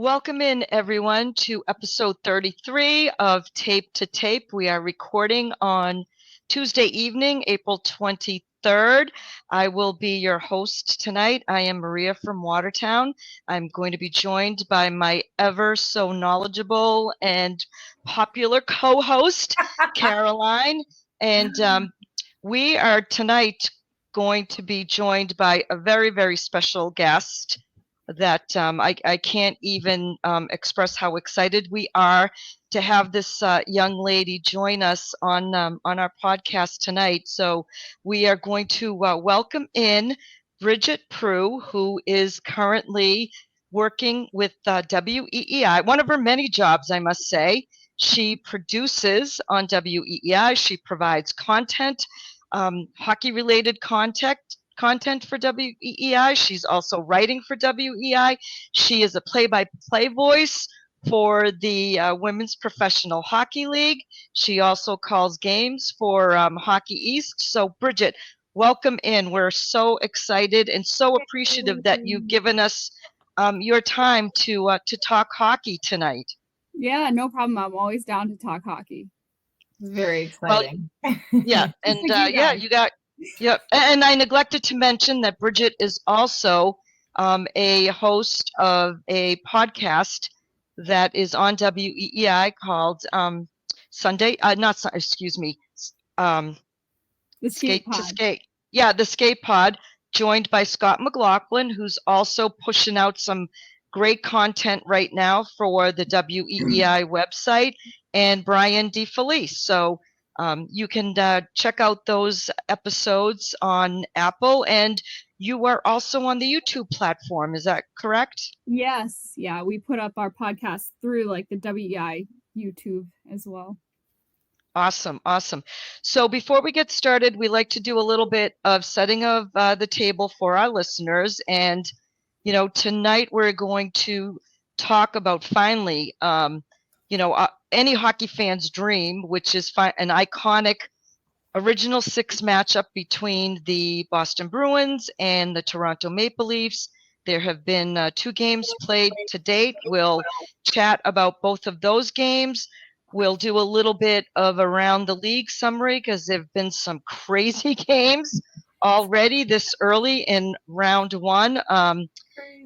Welcome in, everyone, to episode 33 of Tape to Tape. We are recording on Tuesday evening, April 23rd. I will be your host tonight. I am Maria from Watertown. I'm going to be joined by my ever so knowledgeable and popular co-host, Caroline. And we are tonight going to be joined by a very, very special guest that I can't even express how excited we are to have this young lady join us on our podcast tonight. So we are going to welcome in Bridgette Proulx, who is currently working with WEEI, one of her many jobs, I must say. She produces on WEEI. She provides content, hockey-related content for WEEI. She's also writing for WEEI. She is a play-by-play voice for the Women's Professional Hockey League. She also calls games for Hockey East. So, Bridgette, welcome in. We're so excited and so appreciative that you've given us your time to talk hockey tonight. Yeah, no problem. I'm always down to talk hockey. Very exciting. Well, yeah, and you got. Yep, and I neglected to mention that Bridgette is also a host of a podcast that is on WEEI called Sunday. The Skate Pod. to Skate. Yeah, the Skate Pod, joined by Scott McLaughlin, who's also pushing out some great content right now for the WEEI website, and Brian DeFelice. So you can check out those episodes on Apple, and you are also on the YouTube platform. Is that correct? Yes. Yeah, we put up our podcast through like the WEI YouTube as well. Awesome. So before we get started, we like to do a little bit of setting of the table for our listeners. And, you know, tonight we're going to talk about finally, any hockey fan's dream, which is an iconic original six matchup between the Boston Bruins and the Toronto Maple Leafs. There have been 2 games played to date. We'll chat about both of those games. We'll do a little bit of around the league summary because there have been some crazy games already this early in round 1.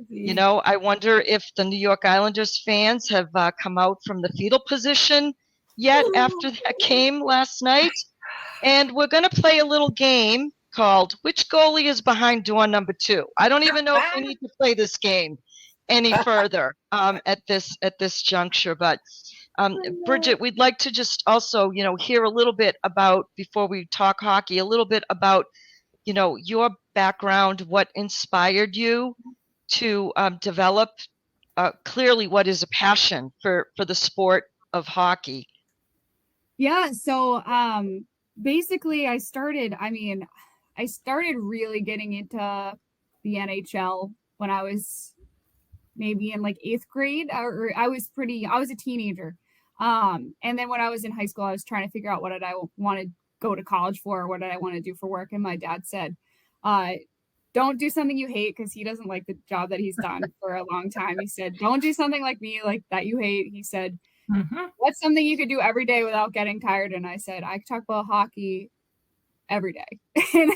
You know, I wonder if the New York Islanders fans have come out from the fetal position yet after that game last night. And we're going to play a little game called Which Goalie is Behind Door Number 2? I don't even know if we need to play this game any further at this juncture. But Bridgette, we'd like to just also, hear a little bit about, before we talk hockey, a little bit about, your background, what inspired you to develop clearly what is a passion for the sport of hockey. Yeah, so basically I started really getting into the NHL when I was maybe in like 8th grade, or I was a teenager. And then when I was in high school, I was trying to figure out what did I want to go to college for, or what did I want to do for work. And my dad said, don't do something you hate, because he doesn't like the job that he's done for a long time. He said, don't do something like me, like that you hate. He said, what's something you could do every day without getting tired? And I said, I could talk about hockey every day.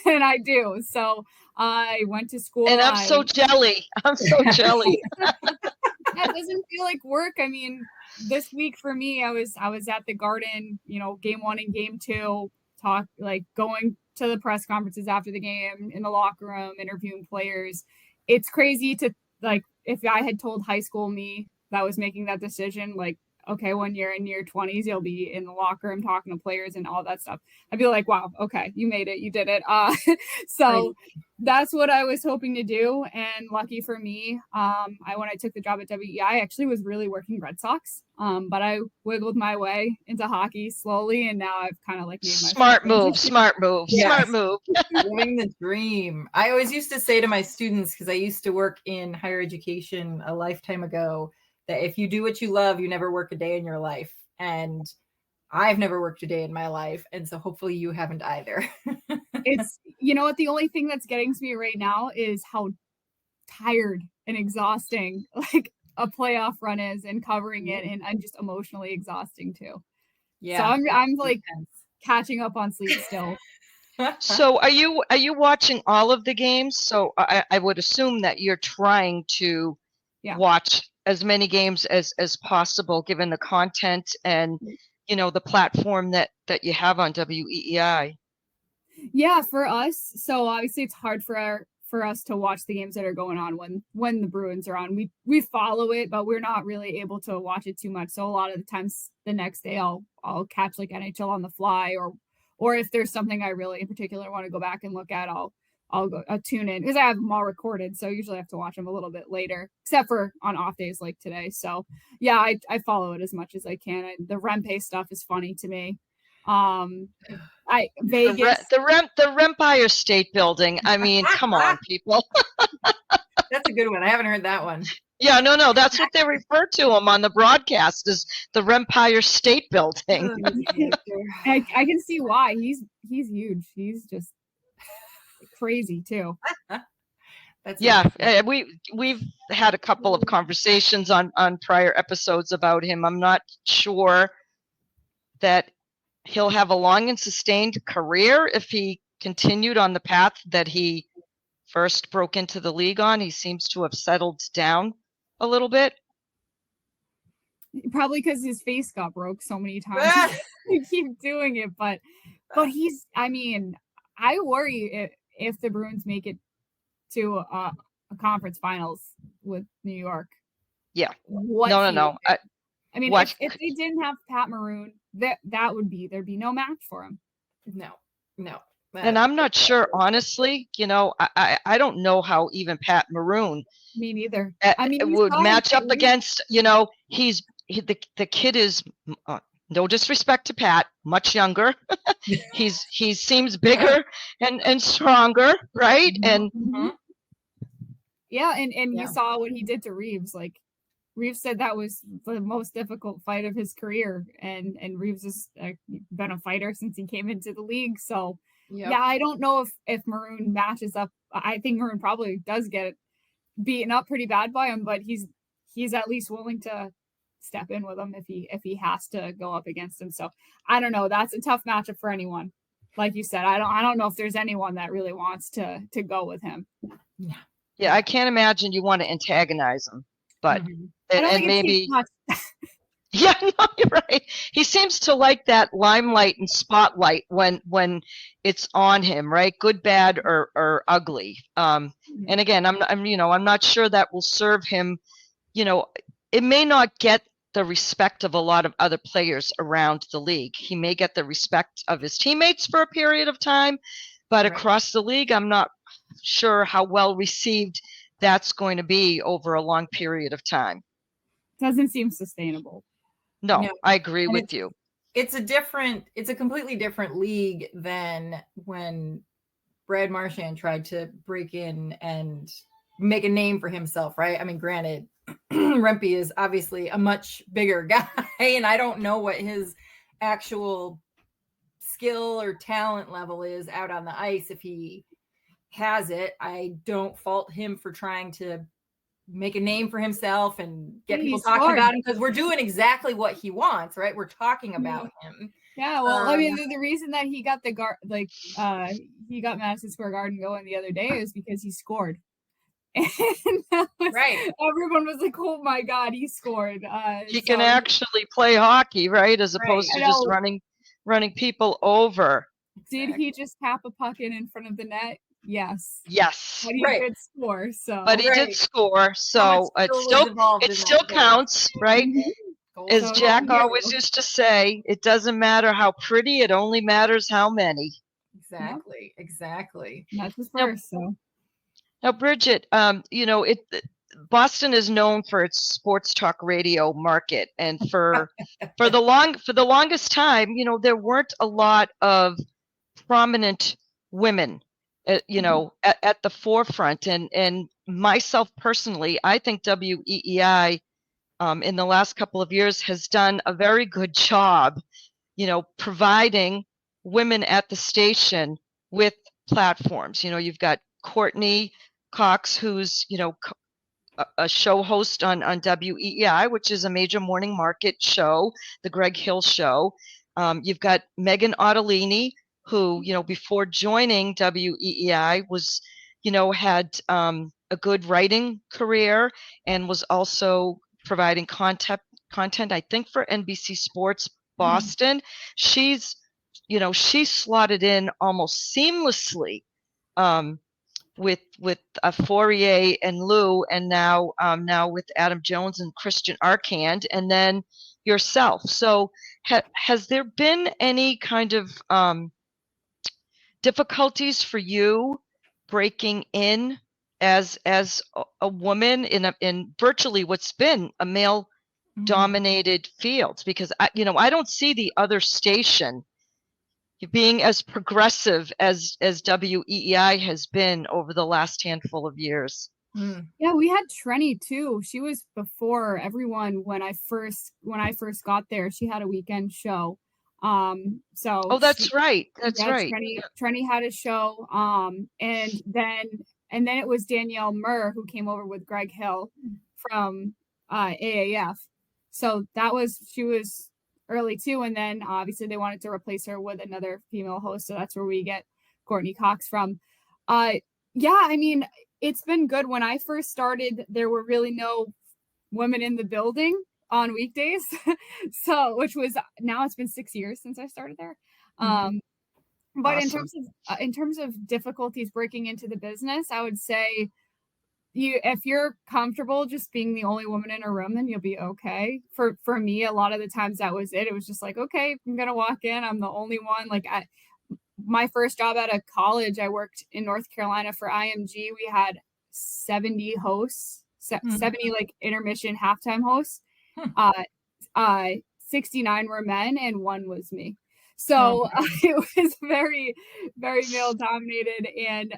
and I do. So I went to school. And I'm so jelly. That doesn't feel like work. I mean, this week for me, I was at the Garden, game 1 and game 2, going to the press conferences after the game, in the locker room, interviewing players. It's crazy to, if I had told high school me that was making that decision, okay, when you're in your 20s, you'll be in the locker room talking to players and all that stuff, I'd be like, wow, okay, you made it, you did it. So that's what I was hoping to do. And lucky for me, when I took the job at WEI, I actually was really working Red Sox. But I wiggled my way into hockey slowly, and now I've kind of made my smart move. Living the dream. I always used to say to my students, because I used to work in higher education a lifetime ago, that if you do what you love, you never work a day in your life. And I've never worked a day in my life. And so hopefully you haven't either. It's, what the only thing that's getting to me right now is how tired and exhausting a playoff run is and covering it, and just emotionally exhausting too. Yeah. So I'm like catching up on sleep still. So are you watching all of the games? So I would assume that you're trying to watch as many games as possible, given the content and the platform that you have on WEEI. Yeah, for us. So obviously it's hard for us to watch the games that are going on when the Bruins are on. We follow it, but we're not really able to watch it too much. So a lot of the times the next day I'll catch like NHL on the fly, or if there's something I really in particular want to go back and look at, I'll tune in because I have them all recorded. So usually I have to watch them a little bit later, except for on off days like today. So yeah, I follow it as much as I can. The Rempe stuff is funny to me. Vegas, the Empire State Building. I mean, come on, people. That's a good one. I haven't heard that one. Yeah, no, that's what they refer to him on the broadcast, is the Empire State Building. I can see why. He's huge. He's just crazy too. Yeah, we've had a couple of conversations on prior episodes about him. I'm not sure that he'll have a long and sustained career if he continued on the path that he first broke into the league on. He seems to have settled down a little bit. Probably because his face got broke so many times. He keep doing it, but he's. I mean, I worry if the Bruins make it to a conference finals with New York. Yeah. No. I mean, if they didn't have Pat Maroon, there'd be no match for him. No. And I'm not sure, honestly. I don't know how even Pat Maroon. Me neither. Would match up against. The kid is, no disrespect to Pat, much younger. he seems bigger and stronger, right? And yeah, and you saw what he did to Reeves. Like Reeves said that was the most difficult fight of his career, and Reeves has been a fighter since he came into the league. So yeah, I don't know if Maroon matches up. I think Maroon probably does get beaten up pretty bad by him, but he's at least willing to step in with him if he has to go up against him. So I don't know. That's a tough matchup for anyone. Like you said, I don't know if there's anyone that really wants to go with him. Yeah, I can't imagine you want to antagonize him, but and maybe. Yeah, no, you're right. He seems to like that limelight and spotlight when it's on him, right? Good, bad, or ugly. And again, I'm not sure that will serve him. It may not get the respect of a lot of other players around the league. He may get the respect of his teammates for a period of time, but across the league, I'm not sure how well received that's going to be over a long period of time. Doesn't seem sustainable. No, I agree with you. It's a completely different league than when Brad Marchand tried to break in and make a name for himself, right? I mean, granted, Rempe is obviously a much bigger guy, and I don't know what his actual skill or talent level is out on the ice. If he has it, I don't fault him for trying to make a name for himself and get people talking about him, because we're doing exactly what he wants, right? We're talking about him. Yeah, well, I mean, the reason that he got he got Madison Square Garden going the other day is because he scored. And everyone was like, "Oh my God, he scored!" He can actually play hockey, right? As opposed to just running people over. Did he just tap a puck in front of the net? Yes. Yes. But he did score. So. But he did score. So it still counts, right? As Jack always used to say, it doesn't matter how pretty; it only matters how many. Exactly. That's his first. Now, Bridgette, Boston is known for its sports talk radio market, and for the longest time, there weren't a lot of prominent women, at the forefront. And myself personally, I think WEEI in the last couple of years has done a very good job, providing women at the station with platforms. You've got Courtney Cox, who's a show host on WEEI, which is a major morning market show, the Greg Hill Show. You've got Megan Ottolini, who, before joining WEEI was, had a good writing career and was also providing content, I think, for NBC Sports Boston. She's slotted in almost seamlessly with Fourier and Lou, and now with Adam Jones and Christian Arcand, and then yourself. So has there been any kind of difficulties for you breaking in as a woman in virtually what's been a male dominated field? Because I don't see the other station being as progressive as WEEI has been over the last handful of years. Yeah, we had Trenny too. She was before everyone when I first got there. She had a weekend show. That's right. Trenny had a show. And then it was Danielle Murr who came over with Greg Hill from AAF. So she was early too, and then obviously they wanted to replace her with another female host, so that's where we get Courtney Cox from. It's been good. When I first started, there were really no women in the building on weekdays. So now it's been 6 years since I started there. But awesome. in terms of difficulties breaking into the business, I would say if you're comfortable just being the only woman in a room, then you'll be okay. For me, a lot of the times that was it. It was just like, okay, I'm gonna walk in, I'm the only one. Like my first job out of college, I worked in North Carolina for IMG. We had 70 hosts, 70 like intermission halftime hosts. 69 were men and 1 was me. So it was very, very male dominated. And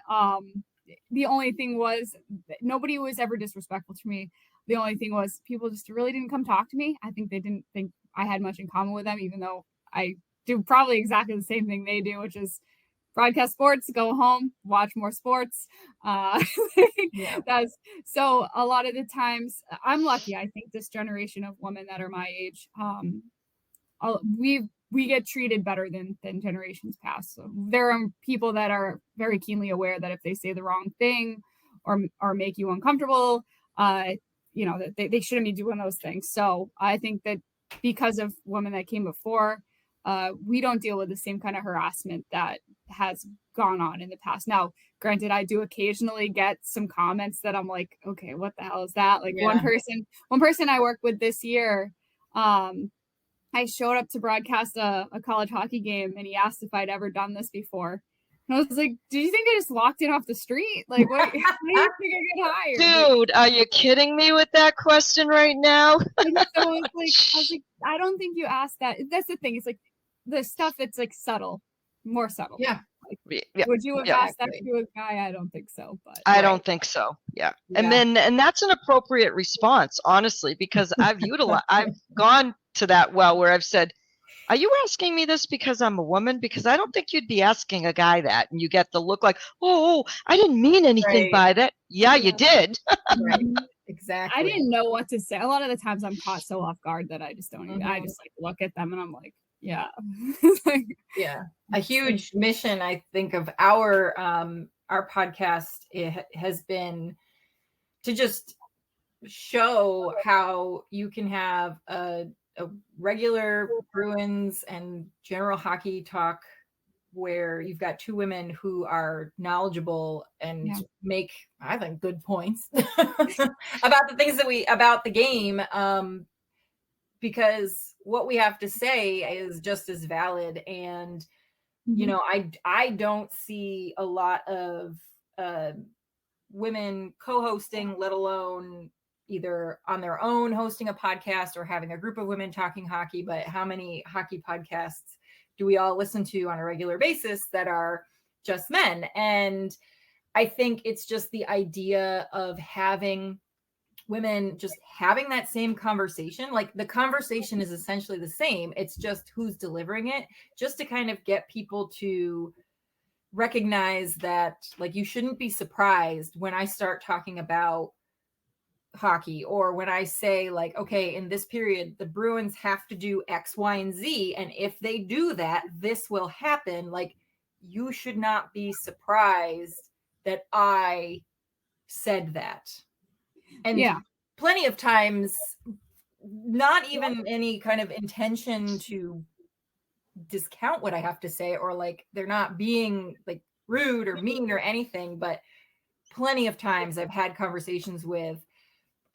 the only thing was nobody was ever disrespectful to me. The only thing was people just really didn't come talk to me. I think they didn't think I had much in common with them, even though I do probably exactly the same thing they do, which is broadcast sports, go home, watch more sports. That's so a lot of the times I'm lucky. I think this generation of women that are my age, we get treated better than generations past. So there are people that are very keenly aware that if they say the wrong thing or make you uncomfortable, that they shouldn't be doing those things. So I think that because of women that came before, we don't deal with the same kind of harassment that has gone on in the past. Now, granted, I do occasionally get some comments that I'm like, okay, what the hell is that? Like one person I worked with this year, I showed up to broadcast a college hockey game, and he asked if I'd ever done this before. And I was like, "Did you think I just walked in off the street? Like, what? How do you think I get hired?" Dude, are you kidding me with that question right now? And so I was like, I don't think you asked that. That's the thing. It's like the stuff that's like subtle, more subtle. Yeah. Would you have asked that to a guy? I don't think so. But I don't think so. Yeah. And that's an appropriate response, honestly, because I've gone to that where I've said, are you asking me this because I'm a woman? Because I don't think you'd be asking a guy that. And you get the look like, oh, I didn't mean anything by that. Yeah, you did. Right. Exactly. I didn't know what to say. A lot of the times I'm caught so off guard that I just don't even, I just like look at them and I'm like, yeah. A huge mission, I think, of our podcast has been to just show how you can have a regular Bruins and general hockey talk where you've got 2 women who are knowledgeable and make, I think, good points about the things about the game. Because what we have to say is just as valid. And, I don't see a lot of women co-hosting, let alone either on their own hosting a podcast or having a group of women talking hockey. But how many hockey podcasts do we all listen to on a regular basis that are just men? And I think it's just the idea of having women just having that same conversation. Like the conversation is essentially the same. It's just who's delivering it, just to kind of get people to recognize that, like, you shouldn't be surprised when I start talking about hockey, or when I say like, okay, in this period, the Bruins have to do X, Y, and Z. And if they do that, this will happen. Like, you should not be surprised that I said that. And plenty of times, not even any kind of intention to discount what I have to say, or like they're not being like rude or mean or anything, but plenty of times I've had conversations with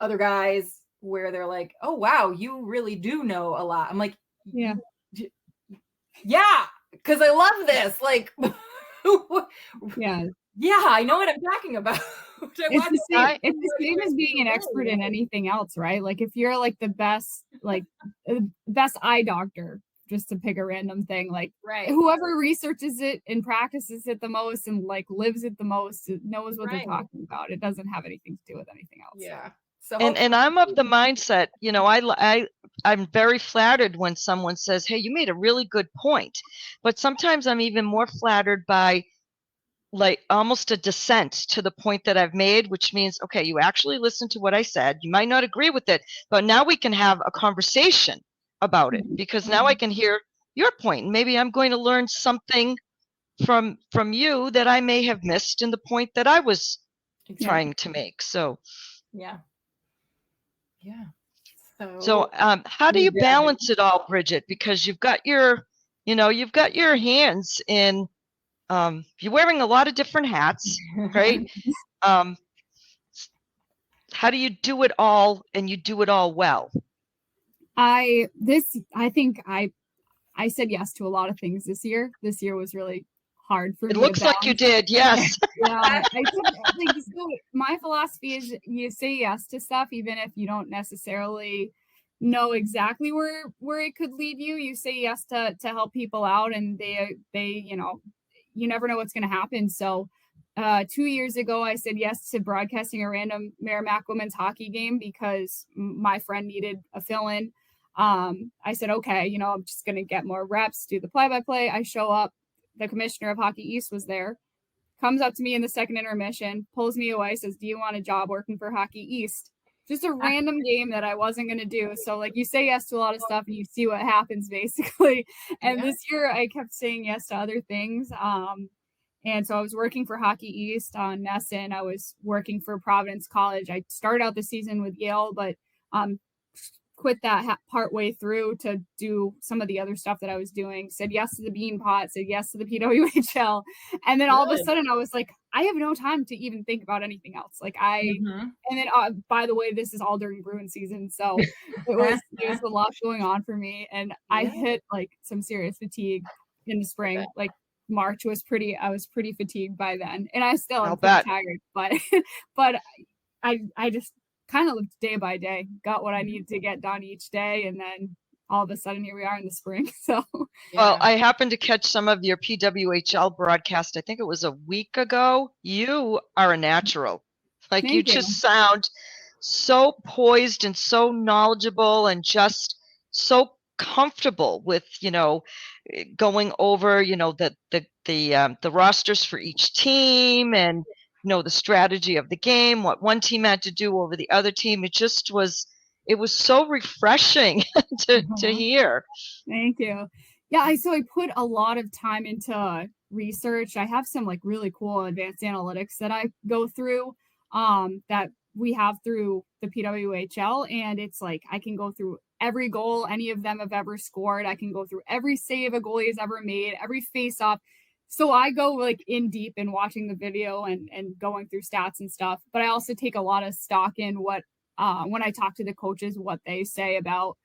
other guys where they're like, oh wow, you really do know a lot. I'm like, yeah, because I love this. Like, yeah, I know what I'm talking about. It's the same as being an expert in anything else, right? Like if you're like the best eye doctor, just to pick a random thing, like whoever researches it and practices it the most and like lives it the most knows what they're talking about. It doesn't have anything to do with anything else. Yeah. So and I'm of the mindset, you know, I'm very flattered when someone says, hey, you made a really good point. But sometimes I'm even more flattered by like almost a dissent to the point that I've made, which means, okay, you actually listened to what I said. You might not agree with it, but now we can have a conversation about it, because now I can hear your point. Maybe I'm going to learn something from you that I may have missed in the point that I was trying to make. So yeah. So how do you balance it all, Bridgette? Because you've got your, you know, you've got your hands in, you're wearing a lot of different hats, right? How do you do it all, and you do it all well? I think I said yes to a lot of things this year. This year was really hard for me. It looks like you did, yes. Yeah, so my philosophy is you say yes to stuff even if you don't necessarily know exactly where it could lead you. You say yes to help people out, and they you know, you never know what's going to happen. So 2 years ago, I said yes to broadcasting a random Merrimack women's hockey game because my friend needed a fill-in. I said, okay, you know, I'm just going to get more reps, do the play-by-play. I show up. The commissioner of Hockey East was there, comes up to me in the second intermission, pulls me away, says, do you want a job working for Hockey East? Just a random game that I wasn't going to do. So like you say yes to a lot of stuff and you see what happens basically. And this year I kept saying yes to other things. And so I was working for Hockey East on Nesson. I was working for Providence College. I started out the season with Yale, but quit that part way through to do some of the other stuff that I was doing. Said yes to the Bean Pot, said yes to the PWHL. And then all of a sudden I was like, I have no time to even think about anything else. Like and then by the way, this is all during Bruin season. So it was a lot going on for me. And I hit like some serious fatigue in the spring. Like March was I was pretty fatigued by then. And I still am pretty tired, but I just kind of lived day by day, got what I needed to get done each day, and then all of a sudden here we are in the spring. So well, I happened to catch some of your PWHL broadcast. I think it was a week ago. You are a natural. Like you just sound so poised and so knowledgeable and just so comfortable with, you know, going over, you know, the rosters for each team, and you know, the strategy of the game, what one team had to do over the other team. It was so refreshing to hear. Thank you. Yeah, so I put a lot of time into research. I have some like really cool advanced analytics that I go through that we have through the PWHL, and it's like I can go through every goal any of them have ever scored. I can go through every save a goalie has ever made, every face-off. So I go like in deep in watching the video and going through stats and stuff, but I also take a lot of stock in what when I talk to the coaches, what they say about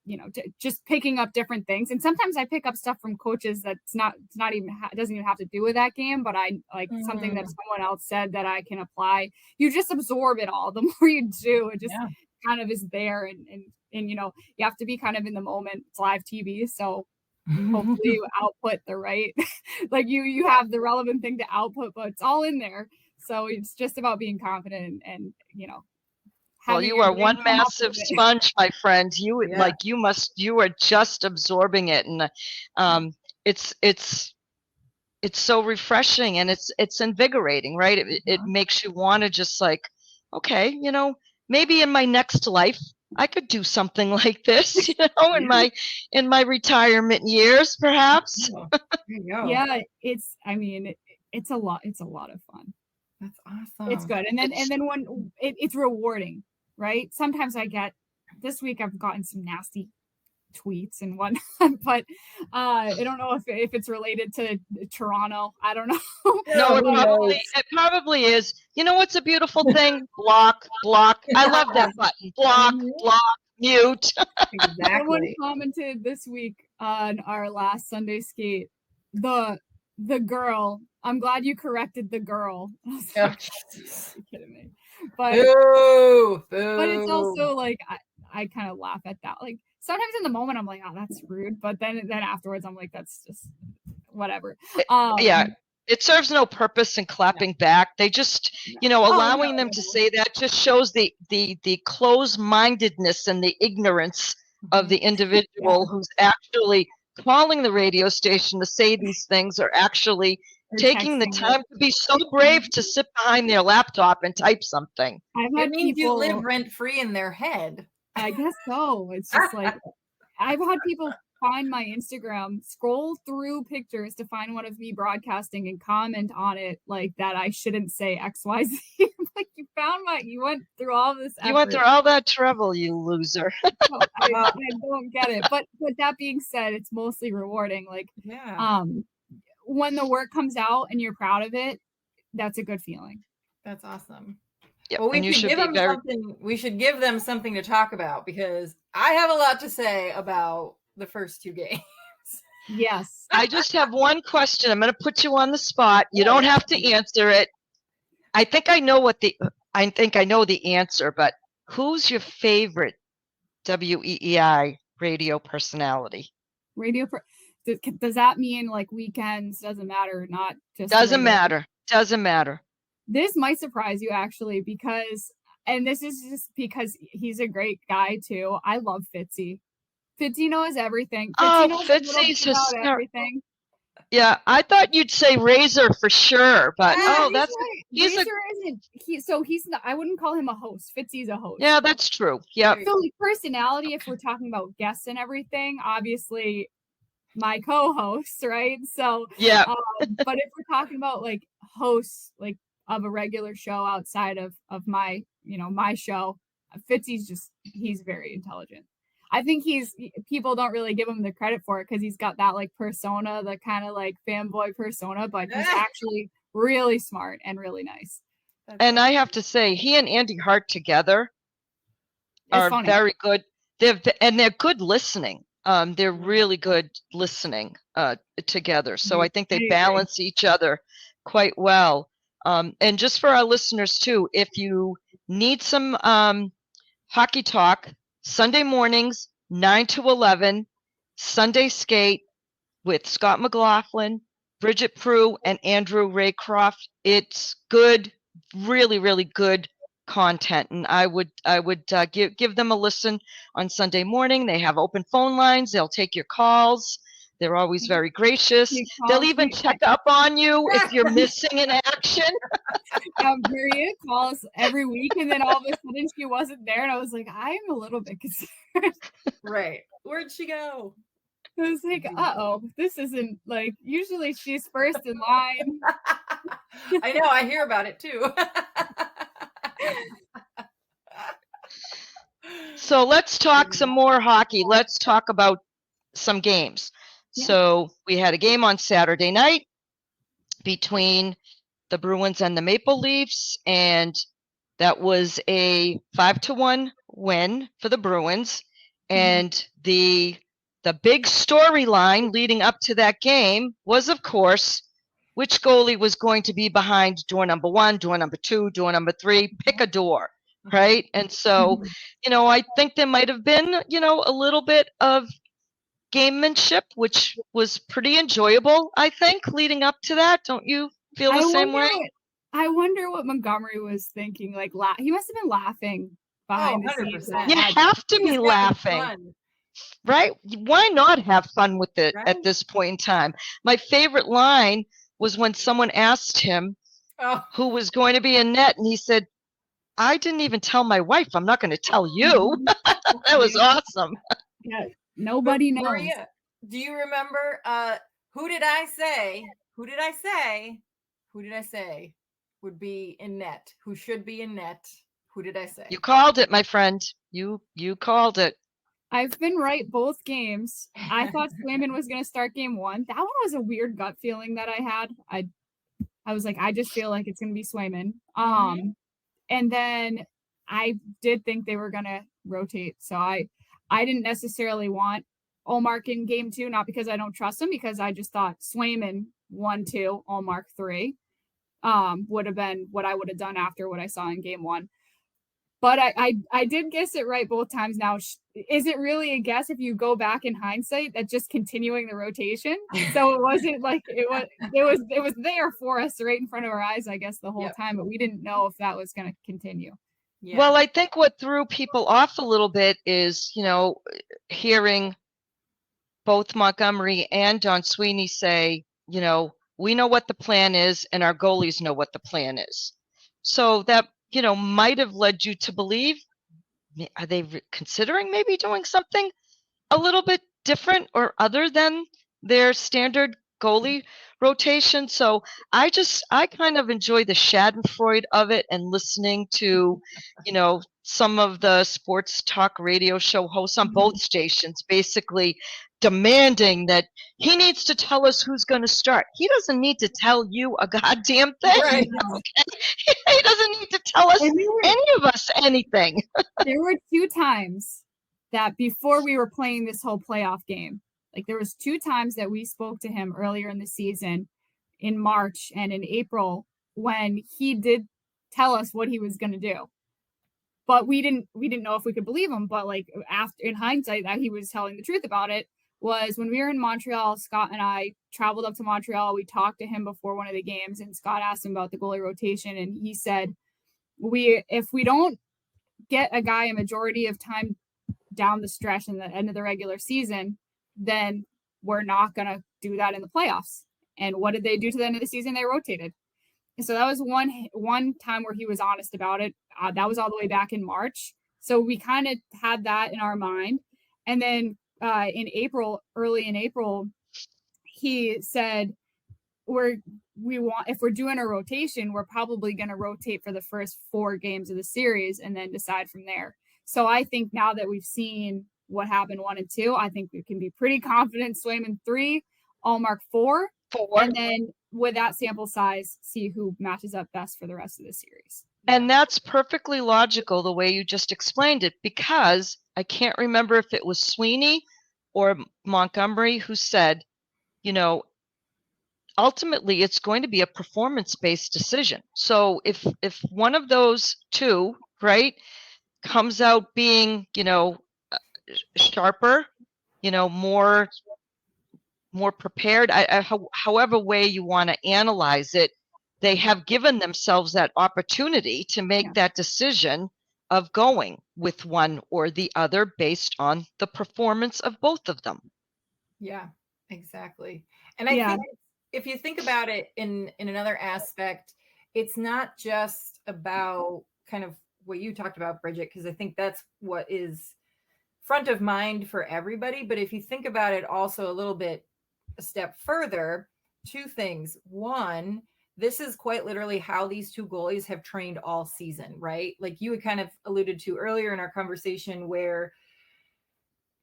you know, just picking up different things. And sometimes I pick up stuff from coaches that's not even doesn't even have to do with that game, but I like something that someone else said that I can apply. You just absorb it all. The more you do, it just kind of is there, and you know, you have to be kind of in the moment. It's live TV, so hopefully you output the right like you have the relevant thing to output, but it's all in there. So it's just about being confident and you know, well, you are one massive sponge, my friend. You like you are just absorbing it, and it's so refreshing, and it's invigorating, right? It makes you want to just like okay, maybe in my next life I could do something like this, in my retirement years, perhaps. Oh, there you go. Yeah, it's a lot. It's a lot of fun. That's awesome. It's good. And then when it's rewarding, right? Sometimes this week I've gotten some nasty tweets and whatnot, but I don't know if it's related to Toronto. I don't know. No, it probably is. You know what's a beautiful thing? Block. I love that button. Block, mute. Exactly. Someone commented this week on our last Sunday skate, the girl. I'm glad you corrected the girl. I was like, you're kidding me. But it's also like I kind of laugh at that. Like sometimes in the moment I'm like, oh, that's rude. But then afterwards I'm like, that's just whatever. Yeah. It serves no purpose in clapping back. They just, allowing them to say that just shows the closed-mindedness and the ignorance of the individual who's actually calling the radio station to say these things, or actually taking the time to be so brave to sit behind their laptop and type something. It means you live rent-free in their head. I guess so. It's just like I've had people find my Instagram, scroll through pictures to find one of me broadcasting and comment on it like that I shouldn't say XYZ. Like you went through all this effort. You went through all that trouble, you loser. I don't get it. But that being said, it's mostly rewarding. Like when the work comes out and you're proud of it, that's a good feeling. That's awesome. Yep. Well, we should give them something to talk about, because I have a lot to say about the first two games. Yes. I just have one question. I'm going to put you on the spot. You don't have to answer it. I think I know the answer, but who's your favorite WEEI radio personality? Does that mean like weekends? Doesn't matter, not just doesn't matter. This might surprise you actually, because, and this is just because he's a great guy too. I love Fitzy. Fitzy knows everything. Fitzy's just everything. Yeah, I thought you'd say Razor for sure, but Razor he's not. I wouldn't call him a host. Fitzy's a host. Yeah, that's true. Yeah. So like personality, if we're talking about guests and everything, obviously my co-host, right? So yeah. But if we're talking about like hosts, like of a regular show outside of my my show, Fitzy's he's very intelligent. I think people don't really give him the credit for it because he's got that like persona, the kind of like fanboy persona, but he's actually really smart and really nice. And I have to say, he and Andy Hart together are very good. They're good listening. They're really good listening together. So I think they balance each other quite well. And just for our listeners too, if you need some hockey talk, Sunday mornings, 9 to 11, Sunday Skate with Scott McLaughlin, Bridgette Proulx, and Andrew Raycroft. It's good, really, really good content, and I would give them a listen on Sunday morning. They have open phone lines. They'll take your calls. They're always very gracious. They'll even check up on you if you're missing in action. Maria calls every week, and then all of a sudden she wasn't there, and I was like, I'm a little bit concerned. Right. Where'd she go? I was like, this isn't like, usually she's first in line. I know, I hear about it too. So let's talk some more hockey. Let's talk about some games. Yeah. So we had a game on Saturday night between the Bruins and the Maple Leafs, and that was a 5-1 win for the Bruins. And the big storyline leading up to that game was, of course, which goalie was going to be behind door number 1, door number 2, door number 3, pick a door, right? And so, I think there might have been, a little bit of gamemanship, which was pretty enjoyable, I think, leading up to that. Don't you feel the same way? I wonder what Montgomery was thinking. Like, he must have been laughing behind the scenes. You have to be laughing, right? Why not have fun with it at this point in time? My favorite line was when someone asked him who was going to be in net, and he said, I didn't even tell my wife. I'm not going to tell you. Mhm. That was awesome. Yeah, nobody knows. Maria, do you remember who did I say? Who did I say? Who did I say would be in net? Who should be in net? Who did I say? You called it, my friend. You called it. I've been right both games. I thought Swayman was going to start game 1. That one was a weird gut feeling that I had. I was like, I just feel like it's going to be Swayman. And then I did think they were going to rotate. So I didn't necessarily want Allmark in game 2, not because I don't trust him, because I just thought Swayman 1-2, Allmark 3 would have been what I would have done after what I saw in game 1. But I did guess it right both times. Now, is it really a guess if you go back in hindsight that just continuing the rotation? So it wasn't like it was there for us right in front of our eyes, I guess, the whole time, but we didn't know if that was going to continue. Yeah. Well, I think what threw people off a little bit is, hearing both Montgomery and Don Sweeney say, we know what the plan is and our goalies know what the plan is. So that, might have led you to believe, are they considering maybe doing something a little bit different or other than their standard goalie rotation? So I kind of enjoy the Schadenfreude of it and listening to, some of the sports talk radio show hosts on both stations basically demanding that he needs to tell us who's going to start. He doesn't need to tell you a goddamn thing. Right. Okay? He doesn't need to tell us, any of us, anything. There were 2 times that before we were playing this whole playoff game, like there was 2 times that we spoke to him earlier in the season in March and in April when he did tell us what he was going to do. But we didn't know if we could believe him. But like after, in hindsight, that he was telling the truth about it was when we were in Montreal. Scott and I traveled up to Montreal. We talked to him before one of the games, and Scott asked him about the goalie rotation, and he said, if we don't get a guy a majority of time down the stretch in the end of the regular season, then we're not going to do that in the playoffs. And what did they do to the end of the season? They rotated. And so that was one time where he was honest about it. That was all the way back in March. So we kind of had that in our mind. And then early in April, he said, if we're doing a rotation, we're probably going to rotate for the first 4 games of the series and then decide from there. So I think now that we've seen what happened 1 and 2, I think we can be pretty confident Swayman 3, Allmark 4, and then with that sample size, see who matches up best for the rest of the series. And that's perfectly logical the way you just explained it, because I can't remember if it was Sweeney or Montgomery who said, ultimately it's going to be a performance-based decision. So if one of those 2, right, comes out being, sharper, more prepared, however way you want to analyze it, they have given themselves that opportunity to make that decision of going with one or the other based on the performance of both of them. Yeah, exactly. And I think if you think about it in another aspect, it's not just about kind of what you talked about, Bridgette, because I think that's what is front of mind for everybody. But if you think about it also a little bit a step further, 2 things. One, this is quite literally how these 2 goalies have trained all season, right? Like you had kind of alluded to earlier in our conversation, where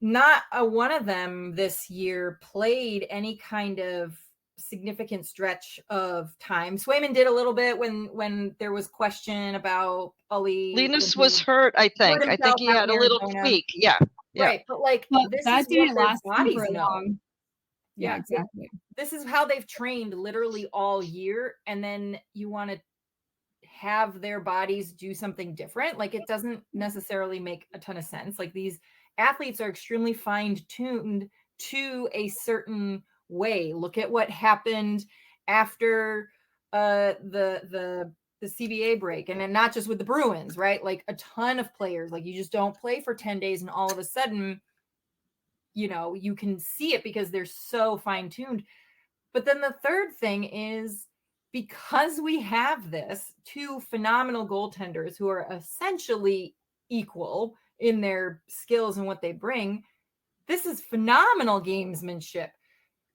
not a one of them this year played any kind of significant stretch of time. Swayman did a little bit when there was question about Ali. Linus was hurt, I think. I think he had a little tweak. Yeah. Right. But like this that is didn't what last their bodies super know. long. Yeah, exactly. This is how they've trained literally all year. And then you want to have their bodies do something different. Like it doesn't necessarily make a ton of sense. Like these athletes are extremely fine-tuned to a certain way. Look at what happened after the CBA break, and then not just with the Bruins, right? Like a ton of players, like you just don't play for 10 days and all of a sudden, you can see it because they're so fine-tuned. But then the third thing is because we have this two phenomenal goaltenders who are essentially equal in their skills and what they bring, this is phenomenal gamesmanship,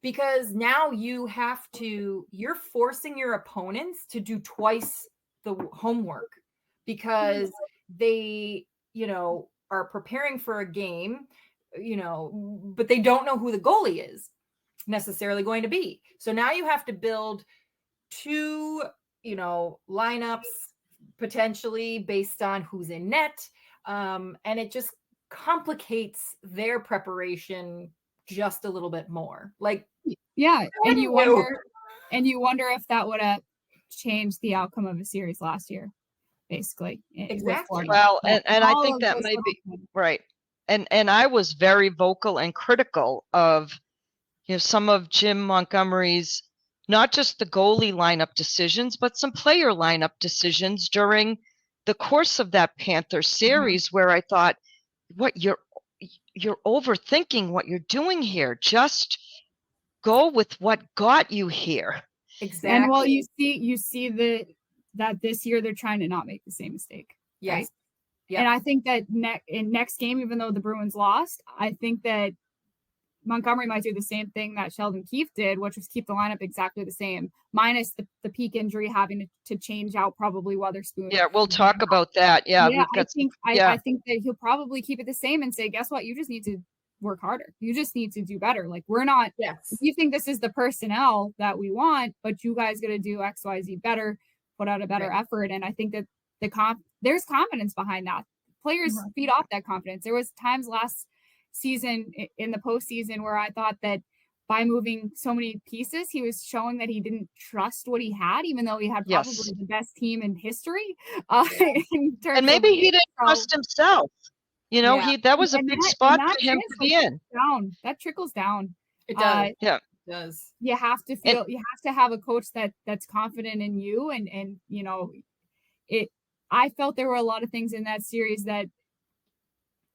because now you're forcing your opponents to do twice the homework, because they, are preparing for a game, but they don't know who the goalie is necessarily going to be. So now you have to build two, lineups potentially based on who's in net. And it just complicates their preparation just a little bit more. Like, yeah, and you wonder if that would have changed the outcome of a series last year, basically. Exactly. Well, and I think that might be right. And I was very vocal and critical of, some of Jim Montgomery's, not just the goalie lineup decisions, but some player lineup decisions during the course of that Panther series, where I thought, what you're overthinking what you're doing here. Just go with what got you here. Exactly. And well, you see that this year they're trying to not make the same mistake. Yes. Right? Yep. And I think that in next game, even though the Bruins lost, I think that Montgomery might do the same thing that Sheldon Keefe did, which was keep the lineup exactly the same, minus the Peeke injury having to change out probably Weatherspoon. Yeah, we'll talk about that. Yeah, I think that he'll probably keep it the same and say, guess what? You just need to work harder. You just need to do better. Like, we're not, if you think this is the personnel that we want, but you guys got to do X, Y, Z better, put out a better effort. And I think that there's confidence behind that. Players feed off that confidence. There was times last season in the postseason where I thought that by moving so many pieces, he was showing that he didn't trust what he had, even though he had probably the best team in history. And maybe he didn't trust himself. That was a big spot for him to be in. That trickles down. It does. It does. You have to feel. You have to have a coach that's confident in you, and it. I felt there were a lot of things in that series that,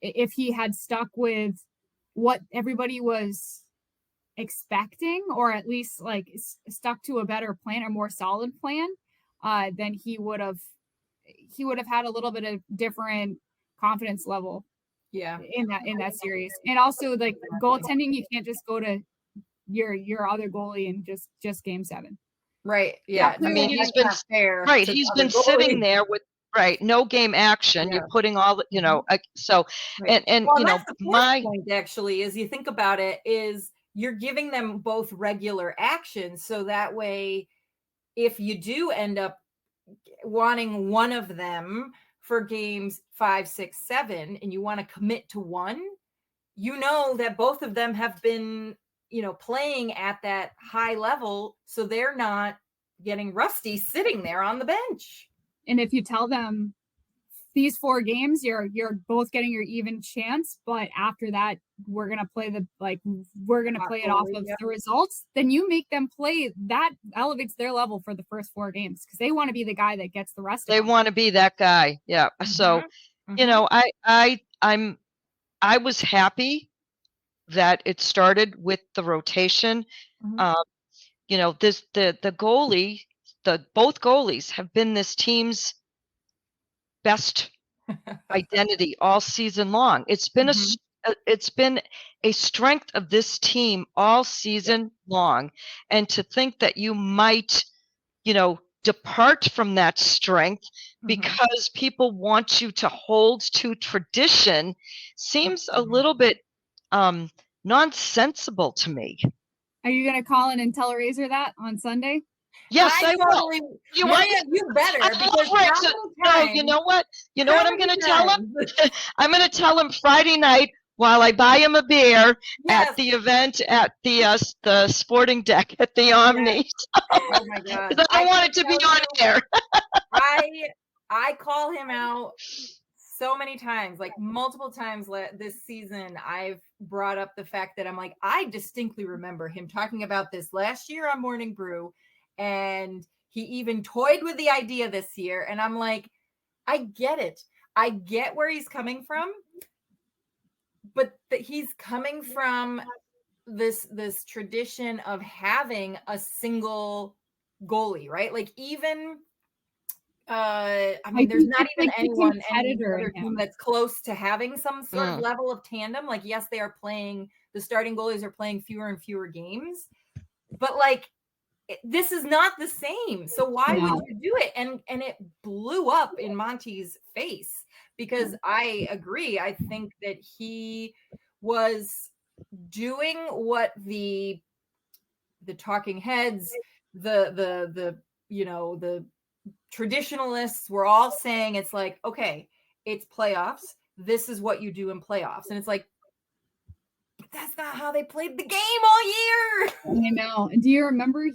if he had stuck with what everybody was expecting, or at least like stuck to a better plan, or more solid plan, then he would have had a little bit of different confidence level in that series. And also, like, goaltending, you can't just go to your other goalie and just game 7. Right. Yeah. I mean, he's been sitting there with no game action. You're putting all so and that's the point, actually, is you think about it, is you're giving them both regular action, so that way if you do end up wanting one of them for games 5, 6, 7, and you want to commit to one, that both of them have been playing at that high level, so they're not getting rusty sitting there on the bench. And if you tell them these 4 games, you're both getting your even chance, but after that, we're gonna play it off of the results, then you make them play. That elevates their level for the first 4 games, because they want to be the guy that gets the rest. They want to be that guy. Yeah. So, I was happy that it started with the rotation. The goalie. Both goalies have been this team's best identity all season long. It's been a strength of this team all season long, and to think that you might, depart from that strength because people want you to hold to tradition seems a little bit nonsensical to me. Are you going to call in and tell Razor that on Sunday? Yes, I will. You better. You know what? You know what I'm going to tell him? I'm going to tell him Friday night while I buy him a beer at the event at the sporting deck at the Omni. Yes. Oh my God! Because I don't want it to be on air. I call him out so many times, like multiple times this season. I've brought up the fact that I'm like, I distinctly remember him talking about this last year on Morning Brew. And he even toyed with the idea this year. And I'm like, I get it. I get where he's coming from. But he's coming from this tradition of having a single goalie, right? Like even I mean, there's think not it's even like the anyone, any competitor other in team him. that's close to having some sort of Mm. level of tandem. Like, yes, they are playing, the starting goalies are playing fewer and fewer games, but like this is not the same. So why No. would you do it? And it blew up in Monty's face because I agree. I think that he was doing what the talking heads, the you know, the traditionalists were all saying. It's like, okay, it's playoffs. This is what you do in playoffs. And it's like, but that's not how they played the game all year. I know. Do you remember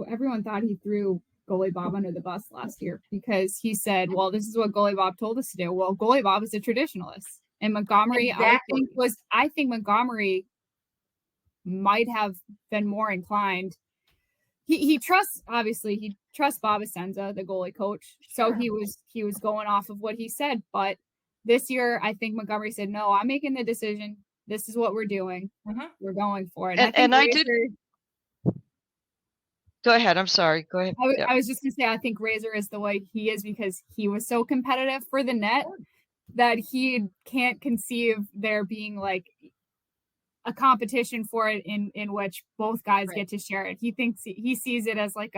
everyone thought he threw goalie Bob under the bus last year because he said, well, this is what goalie Bob told us to do. Well, goalie Bob is a traditionalist. And Montgomery, Exactly. I think Montgomery might have been more inclined. He trusts Bob Essenza, the goalie coach. So he was going off of what he said. But this year, I think Montgomery said, no, I'm making the decision. This is what we're doing. Mhm. We're going for it. And I think I did. Go ahead. I'm sorry. Go ahead. Yep. I was just gonna say, I think Razor is the way he is because he was so competitive for the net that he can't conceive there being like a competition for it in which both guys Right. get to share it. He sees it as like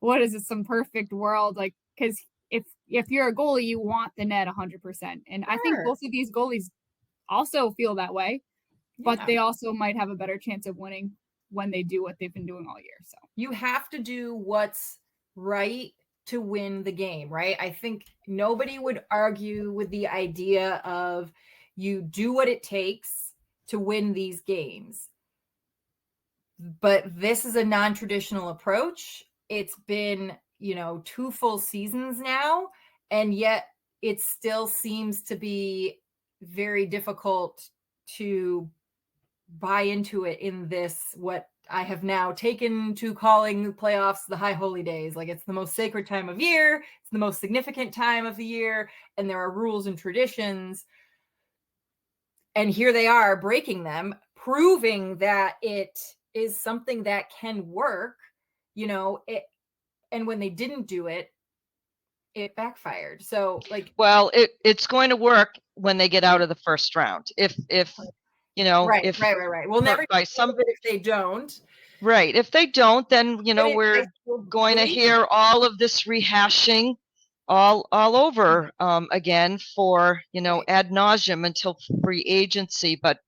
what is it, some perfect world, like, because if you're a goalie, you want the net 100%, and I think Sure. both of these goalies also feel that way, but Yeah. they also might have a better chance of winning when they do what they've been doing all year. So You have to do what's right to win the game, right? I think nobody would argue with the idea of you do what it takes to win these games. But this is a non-traditional approach. It's been, 2 full seasons now, and yet it still seems to be very difficult to buy into it in this, what I have now taken to calling the playoffs the high holy days. Like, it's the most sacred time of year, it's the most significant time of the year, and there are rules and traditions. And here they are breaking them, proving that it is something that can work, and when they didn't do it, it backfired. So like, Well, it's going to work when they get out of the first round. If right. We'll never by get some of it if they don't. Right. If they don't, then we're still going to believe hear all of this rehashing all over again for Right. ad nauseum until free agency. But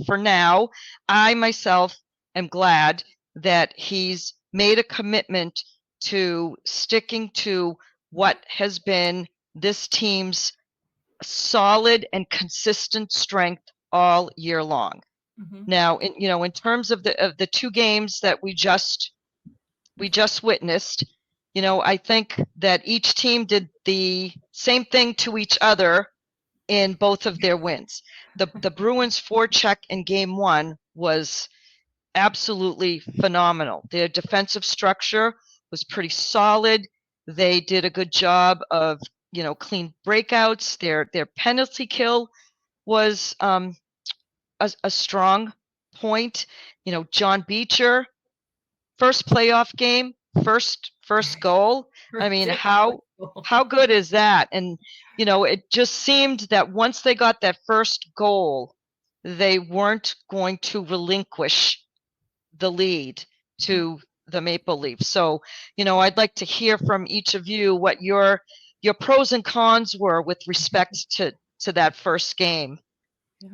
for now, I myself am glad that he's made a commitment to sticking to what has been this team's solid and consistent strength all year long. Mhm. Now, in terms of the 2 games that we just witnessed, I think that each team did the same thing to each other in both of their wins. The Bruins forecheck in game 1 was absolutely phenomenal. Their defensive structure was pretty solid. They did a good job of, clean breakouts. Their penalty kill was a strong point. John Beecher, first playoff game, first goal. I mean, how good is that? And it just seemed that once they got that first goal, they weren't going to relinquish the lead to the Maple Leafs. So, I'd like to hear from each of you what your pros and cons were with respect to that first game. Yeah.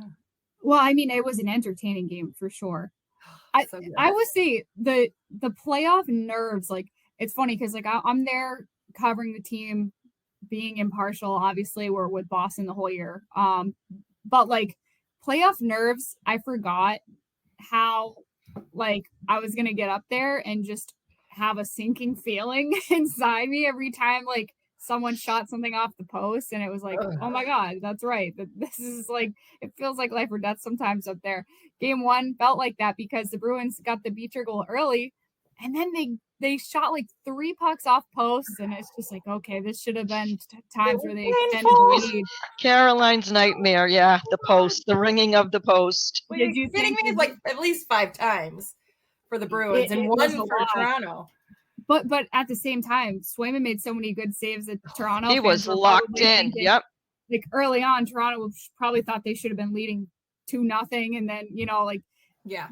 well, I mean, it was an entertaining game for sure. So good. I would say the playoff nerves, like, it's funny because like I'm there covering the team, being impartial. Obviously, we're with Boston the whole year. But like playoff nerves, I forgot how like I was gonna get up there and just have a sinking feeling inside me every time like someone shot something off the post, and it was like, oh my god, that's right. This is like, it feels like life or death sometimes up there. Game 1 felt like that because the Bruins got the Beecher goal early, and then they shot like 3 pucks off posts, and it's just like, okay, this should have been times where they extended the lead. Caroline's nightmare, yeah, the post, the ringing of the post. Well, you're Did you kidding think me? It's like at least 5 times for the Bruins and it was 1 a for lot? Toronto. but at the same time, Swayman made so many good saves that Toronto He fans was were locked probably in. thinking, Yep. like early on, Toronto probably thought they should have been leading 2-0, and then like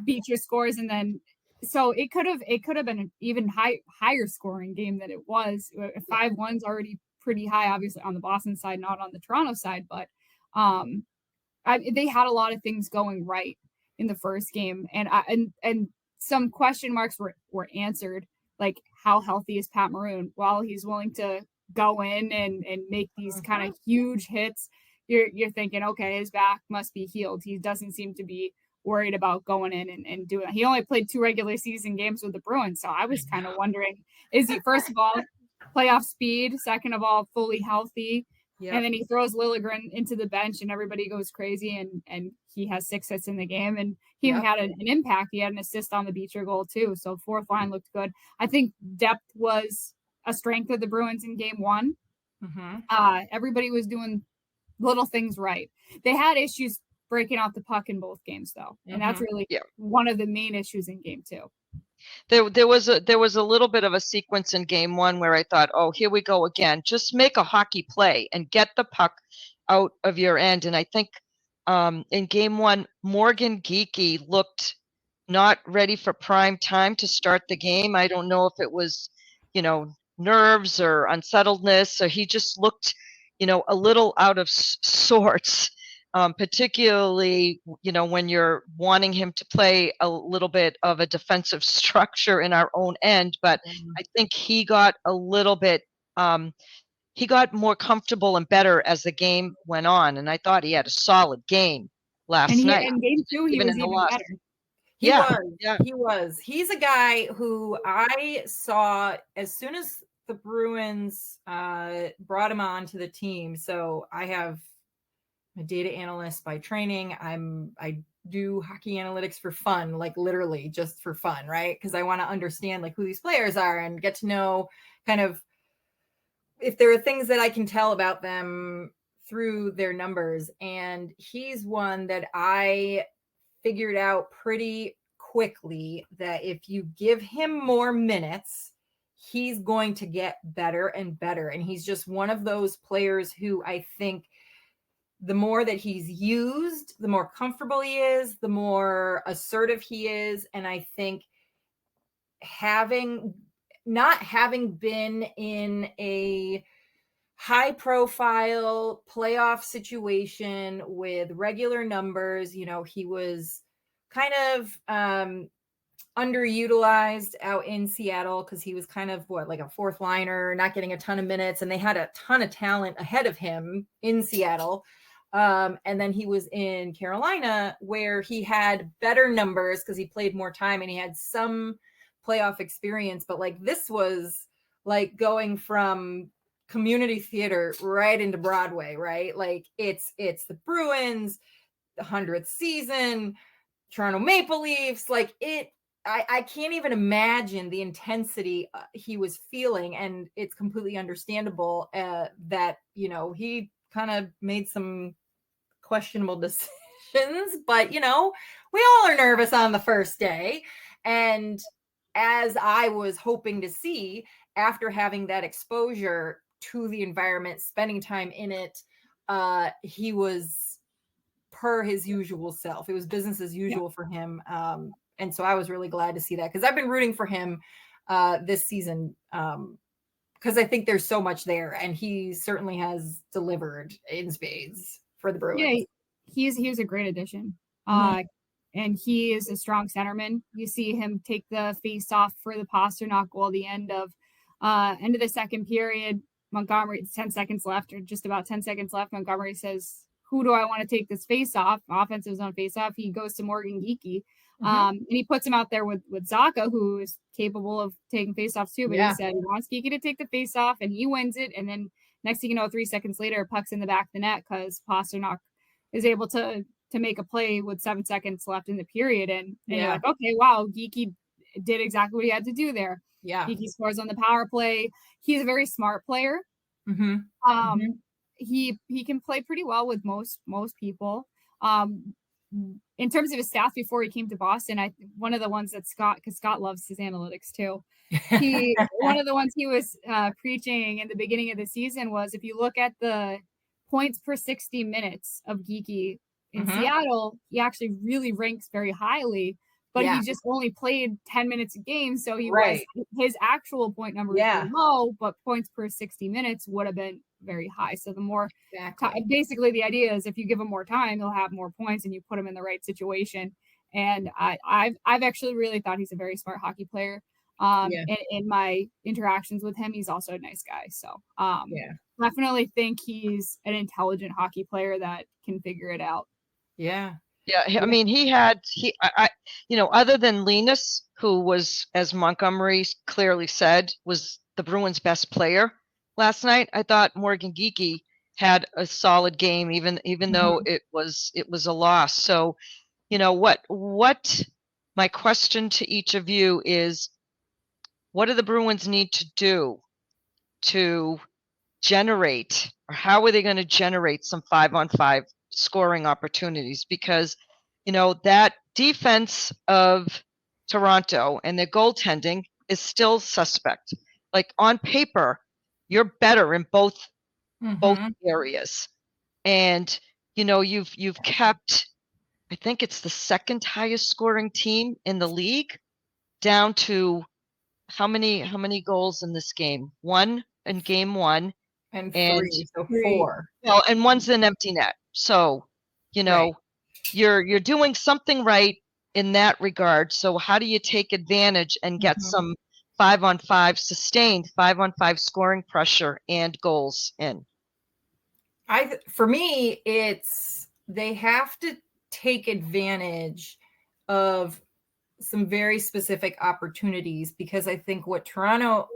beat your scores, and then so it could have been an even higher scoring game than it was. 5-1's already pretty high, obviously on the Boston side, not on the Toronto side, but they had a lot of things going right in the first game, and some question marks were answered, like how healthy is Pat Maroon? While he's willing to go in and make these kind of huge hits, you're thinking, okay, his back must be healed. He doesn't seem to be worried about going in and doing it. He only played 2 regular season games with the Bruins, so I was kind of wondering, is he, first of all, playoff speed, second of all, fully healthy? Yep. And then he throws Liljegren into the bench and everybody goes crazy, and he has 6 hits in the game, and he had an impact. He had an assist on the Beecher goal too. So fourth line looked good. I think depth was a strength of the Bruins in game 1. Everybody was doing little things right. They had issues breaking out the puck in both games though. And that's really one of the main issues in game 2. There was a little bit of a sequence in game 1 where I thought, oh, here we go again. Just make a hockey play and get the puck out of your end. And I think in game 1, Morgan Geekie looked not ready for prime time to start the game. I don't know if it was, nerves or unsettledness, or he just looked, a little out of sorts. Particularly, when you're wanting him to play a little bit of a defensive structure in our own end. But I think he got a little bit, he got more comfortable and better as the game went on. And I thought he had a solid game last night. In game 2, he was even better. He was. He's a guy who I saw as soon as the Bruins brought him on to the team. So I have a data analyst by training. I do hockey analytics for fun, like literally just for fun, right? Because I want to understand like who these players are and get to know kind of if there are things that I can tell about them through their numbers. And he's one that I figured out pretty quickly that if you give him more minutes, he's going to get better and better. And he's just one of those players who I think the more that he's used, the more comfortable he is, the more assertive he is. And I think not having been in a high profile playoff situation with regular numbers, he was kind of underutilized out in Seattle because he was kind of like a fourth liner, not getting a ton of minutes, and they had a ton of talent ahead of him in Seattle. And then he was in Carolina where he had better numbers because he played more time and he had some playoff experience. But like this was like going from community theater right into Broadway, right? Like it's the Bruins, the 100th season, Toronto Maple Leafs, like I can't even imagine the intensity he was feeling. And it's completely understandable that, he kind of made some questionable decisions, but, we all are nervous on the first day. And as I was hoping to see after having that exposure to the environment, spending time in it, he was per his usual self. It was business as usual for him. And so I was really glad to see that because I've been rooting for him this season because I think there's so much there, and he certainly has delivered in spades for the Bruins. Yeah, he was a great addition. And he is a strong centerman. You see him take the face off for the Pasternak goal at the end of the second period. Montgomery, 10 seconds left, or just about 10 seconds left. Montgomery says, who do I want to take this face off? Offensive zone face off. He goes to Morgan Geekie. And he puts him out there with Zacha, who is capable of taking face-offs too. But he said he wants Geekie to take the face-off, and he wins it. And then next thing you know, 3 seconds later, puck's in the back of the net because Pasternak is able to make a play with 7 seconds left in the period. And you're like, okay, wow, Geekie did exactly what he had to do there. Yeah, Geekie scores on the power play. He's a very smart player. He can play pretty well with most people. in terms of his stats before he came to Boston, one of the ones that because Scott loves his analytics too. One of the ones he was preaching in the beginning of the season was, if you look at the points per 60 minutes of Geekie in Seattle, he actually really ranks very highly, but he just only played 10 minutes a game. So his actual point numbers were low, but points per 60 minutes would have been very high. So the more, basically the idea is if you give him more time, he'll have more points and you put him in the right situation. And I've actually really thought he's a very smart hockey player. In my interactions with him, he's also a nice guy. So definitely think he's an intelligent hockey player that can figure it out. Yeah. I mean, other than Linus, who was, as Montgomery clearly said, was the Bruins' best player last night, I thought Morgan Geekie had a solid game, even though it was a loss. So, what my question to each of you is, what do the Bruins need to do to generate, or how are they going to generate some 5-on-5 scoring opportunities? Because, that defense of Toronto and their goaltending is still suspect. Like, on paper, you're better in both areas. And, you've kept, I think it's the second highest scoring team in the league, down to how many goals in this game? One in game one. And three, so 4. Well, and one's an empty net. So, you're doing something right in that regard. So how do you take advantage and get some 5-on-5 sustained 5-on-5 scoring pressure and goals in? For me, they have to take advantage of some very specific opportunities, because I think what Toronto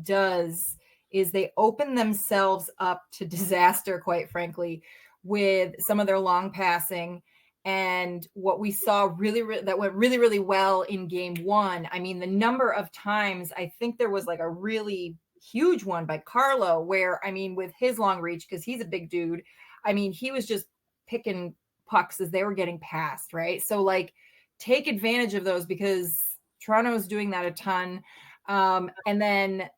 does is they open themselves up to disaster, quite frankly, with some of their long passing. And what we saw that went really well in game one. I mean, the number of times, I think there was like a really huge one by Carlo where, I mean, with his long reach, because he's a big dude, I mean, he was just picking pucks as they were getting passed, right? So like, take advantage of those, because Toronto is doing that a ton. And then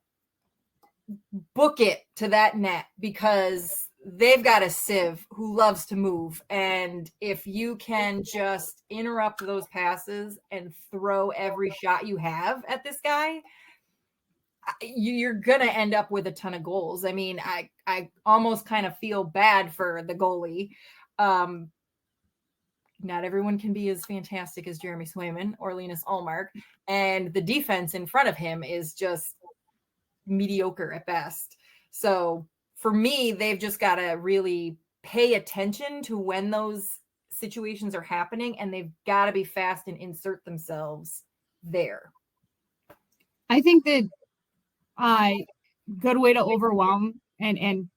book it to that net, because they've got a sieve who loves to move. And if you can just interrupt those passes and throw every shot you have at this guy, you're going to end up with a ton of goals. I mean, I almost kind of feel bad for the goalie. Not everyone can be as fantastic as Jeremy Swayman or Linus Ullmark. And the defense in front of him is just mediocre at best. So for me, they've just got to really pay attention to when those situations are happening, and they've got to be fast and insert themselves there. I think that good way to overwhelm and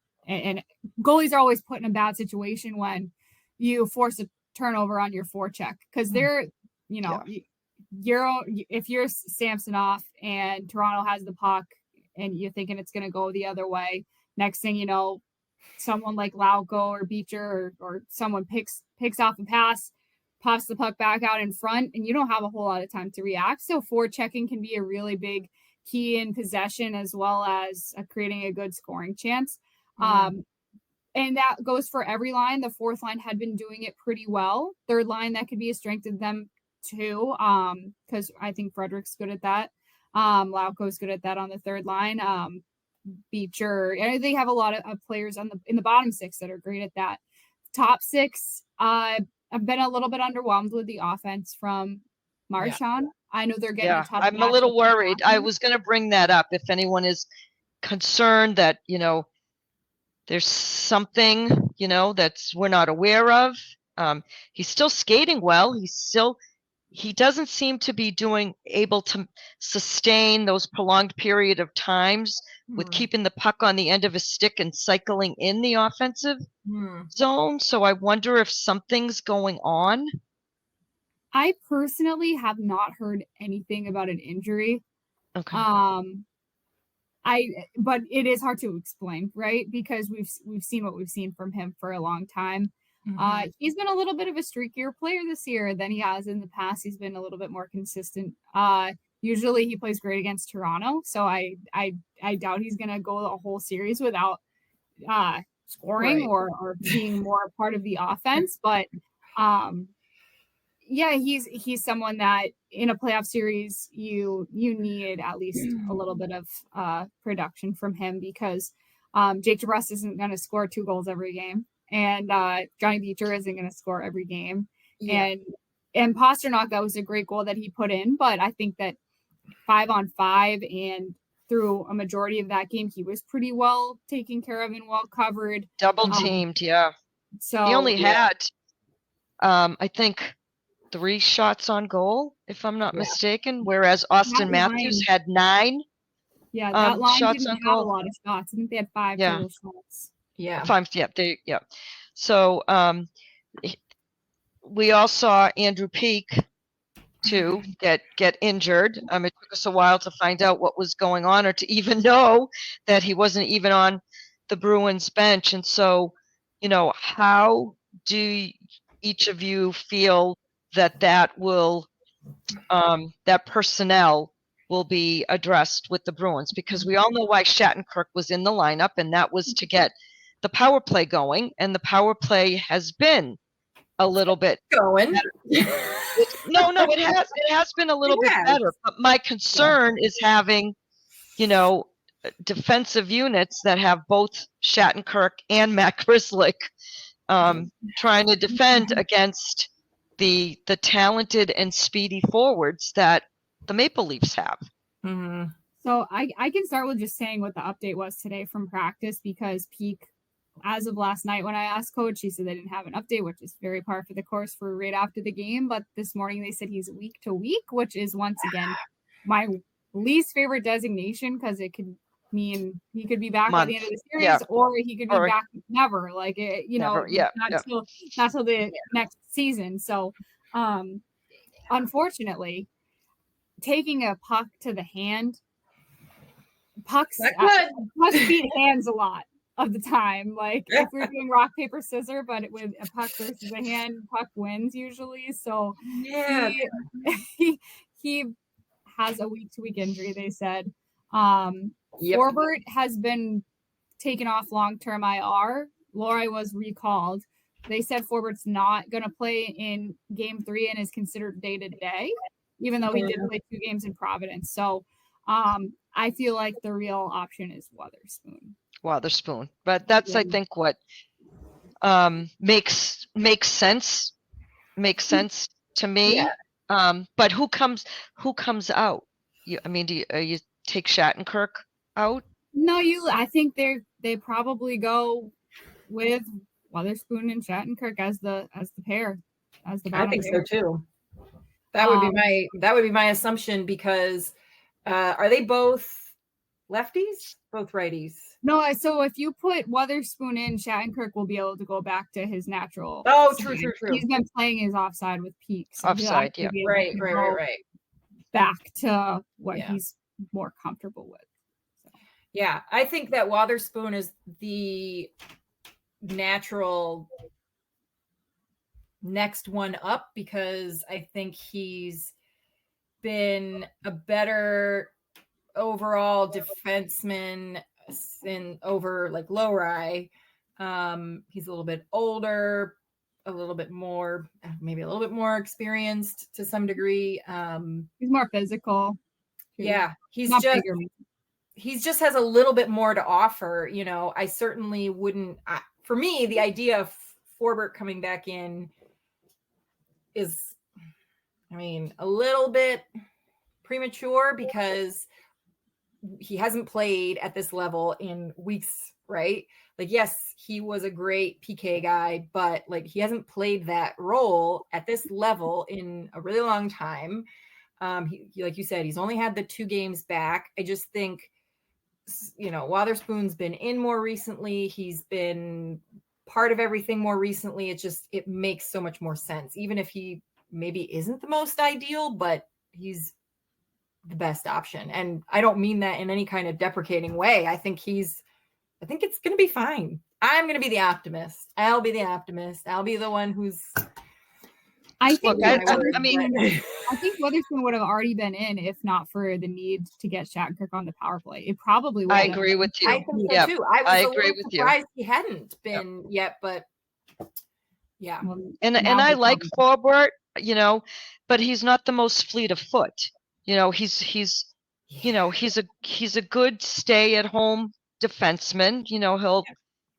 goalies are always put in a bad situation when you force a turnover on your forecheck, because they're, if you're Samsonov and Toronto has the puck and you're thinking it's going to go the other way, next thing you know, someone like Lauko or Beecher or someone picks off a pass, pops the puck back out in front, and you don't have a whole lot of time to react. So forechecking can be a really big key in possession, as well as creating a good scoring chance. And that goes for every line. The fourth line had been doing it pretty well. Third line, that could be a strength of them too, because I think Frederick's good at that. Lauko's good at that on the third line. Beecher, and they have a lot of players in the bottom six that are great at that. Top six, I've been a little bit underwhelmed with the offense from Marchand. Yeah. I know they're getting a tough. I'm a little worried. I was going to bring that up. If anyone is concerned that, there's something, that's we're not aware of. He's still skating well. He doesn't seem to be able to sustain those prolonged period of times with keeping the puck on the end of his stick and cycling in the offensive zone. So I wonder if something's going on. I personally have not heard anything about an injury. Okay. But it is hard to explain, right? Because we've seen what we've seen from him for a long time. He's been a little bit of a streakier player this year than he has in the past. He's been a little bit more consistent. Usually he plays great against Toronto, so I doubt he's gonna go the whole series without scoring or being more part of the offense. But yeah, he's someone that in a playoff series you need at least a little bit of production from him, because Jake DeBrusk isn't going to score 2 goals every game, and Johnny Beecher isn't going to score every game. Yeah. And Pasternak, that was a great goal that he put in, but I think that 5-on-5 and through a majority of that game, he was pretty well taken care of and well covered. Double teamed, yeah. So he only had, I think, 3 shots on goal, if I'm not mistaken, whereas Austin Matthews had 9. Yeah, that line shots didn't on have goal. a lot of shots. I think they had 5 total shots. Yeah. 5, yeah. So we all saw Andew Peeke to get injured. It took us a while to find out what was going on, or to even know that he wasn't even on the Bruins bench. And so, how do each of you feel that will that personnel will be addressed with the Bruins? Because we all know why Shattenkirk was in the lineup, and that was to get the power play going, and the power play has been a little bit going. No, it has been a little bit better. But my concern is having, defensive units that have both Shattenkirk and Matt Grzelcyk trying to defend against the talented and speedy forwards that the Maple Leafs have. Mm-hmm. So I can start with just saying what the update was today from practice, because Peeke, as of last night when I asked Coach, he said they didn't have an update, which is very par for the course for right after the game. But this morning they said he's week to week, which is once again my least favorite designation, because it could mean he could be back by the end of the series, or he could be back never. Like not till the next season. So unfortunately, taking a puck to the hand, pucks beat hands a lot of the time. Like if we're doing rock, paper, scissors, but with a puck versus a hand, puck wins usually. So he has a week-to-week injury, they said. Forbert has been taken off long-term IR. Lori was recalled. They said Forbert's not going to play in game 3 and is considered day-to-day, even though he did play 2 games in Providence. So I feel like the real option is Wotherspoon. But that's, I think, what makes sense to me. But who comes out? Do you take Shattenkirk out? No, I think they probably go with Wotherspoon and Shattenkirk as the pair. As the I think so too. That would be my assumption, because are they both lefties? Both righties? No, so if you put Wotherspoon in, Shattenkirk will be able to go back to his natural. Oh, true. He's been playing his offside with Peeke. So offside, yeah. Right. Back to what he's more comfortable with. So. Yeah, I think that Wotherspoon is the natural next one up, because I think he's been a better overall defenseman over like Lowry. He's a little bit older, a little bit more experienced to some degree. He's more physical. Yeah, he just has a little bit more to offer. I certainly wouldn't. For me, the idea of Forbert coming back in is, a little bit premature, because he hasn't played at this level in weeks, right? Like, yes, he was a great PK guy, but like he hasn't played that role at this level in a really long time. He, like you said, he's only had the 2 games back. I just think, Wotherspoon's been in more recently. He's been part of everything more recently. It makes so much more sense, even if he maybe isn't the most ideal, but he's the best option. And I don't mean that in any kind of deprecating way. I think it's going to be fine. I'm going to be the optimist. I'll be the optimist. I'll be the one who's. I think Look, Weatherspoon, mean, I think Weatherspoon would have already been in if not for the need to get Shattenkirk on the power play. It probably would I have agree with you. I think so Yeah, too. I was I a agree little with you. surprised he hadn't been yet, but yeah. Well, And now I he like probably- Forbort, you know, but he's not the most fleet of foot. You know, you know, he's a good stay at home defenseman. You know,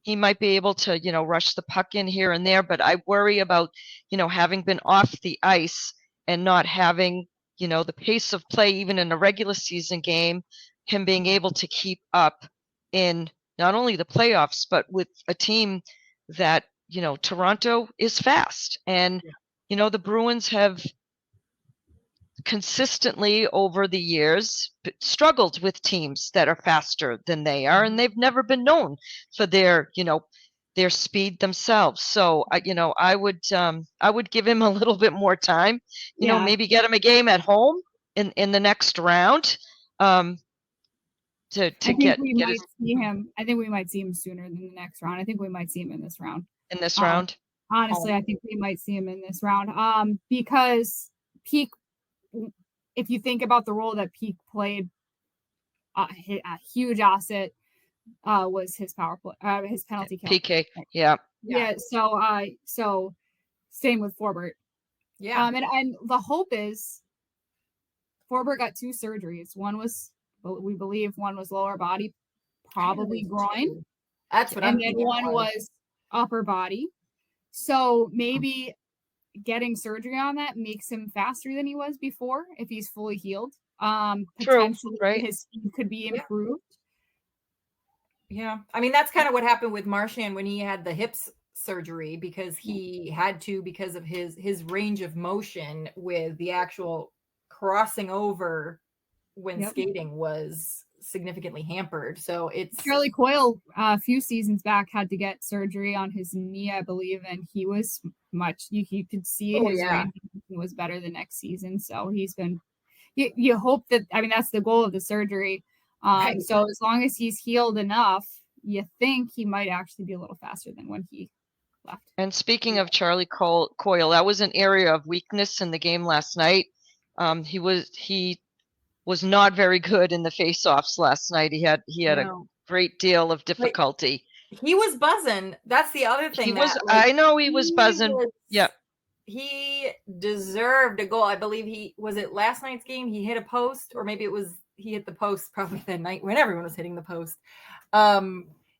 he might be able to, you know, rush the puck in here and there, but I worry about, you know, having been off the ice and not having, you know, the pace of play even in a regular season game, him being able to keep up in not only the playoffs, but with a team that, you know, Toronto is fast. And, you know, the Bruins have consistently over the years struggled with teams that are faster than they are, and they've never been known for their, you know, their speed themselves. So you know, I would give him a little bit more time, you know, maybe get him a game at home in the next round, to I think get we might his, see him. I think we might see him sooner than the next round. I think we might see him in this round. in this round. Honestly, I think we might see him in this round. Because Peeke, if you think about the role that Peeke played, a huge asset was his power play, his penalty kill. PK, yeah. So same with Forbort. Yeah. And the hope is Forbort got 2 surgeries. One was, we believe, one was lower body, probably groin. That's what and then one was upper body. So maybe getting surgery on that makes him faster than he was before if he's fully healed. Potentially right? his speed could be improved. Yeah. I mean, that's kind of what happened with Marchand when he had the hips surgery, because he had to, because of his range of motion with the actual crossing over when skating was significantly hampered. So it's Charlie Coyle a few seasons back had to get surgery on his knee, I believe, and he was much, you could see his range was better the next season. So he's been, you hope that, I mean, that's the goal of the surgery. Right. So as long as he's healed enough, you think he might actually be a little faster than when he left. And speaking of Charlie Coyle, that was an area of weakness in the game last night. He was not very good in the faceoffs last night. He had a great deal of difficulty. He was buzzing. That's the other thing. I know he was buzzing. He deserved a goal. I believe was it last night's game? He hit a post, or maybe he hit the post probably that night when everyone was hitting the post.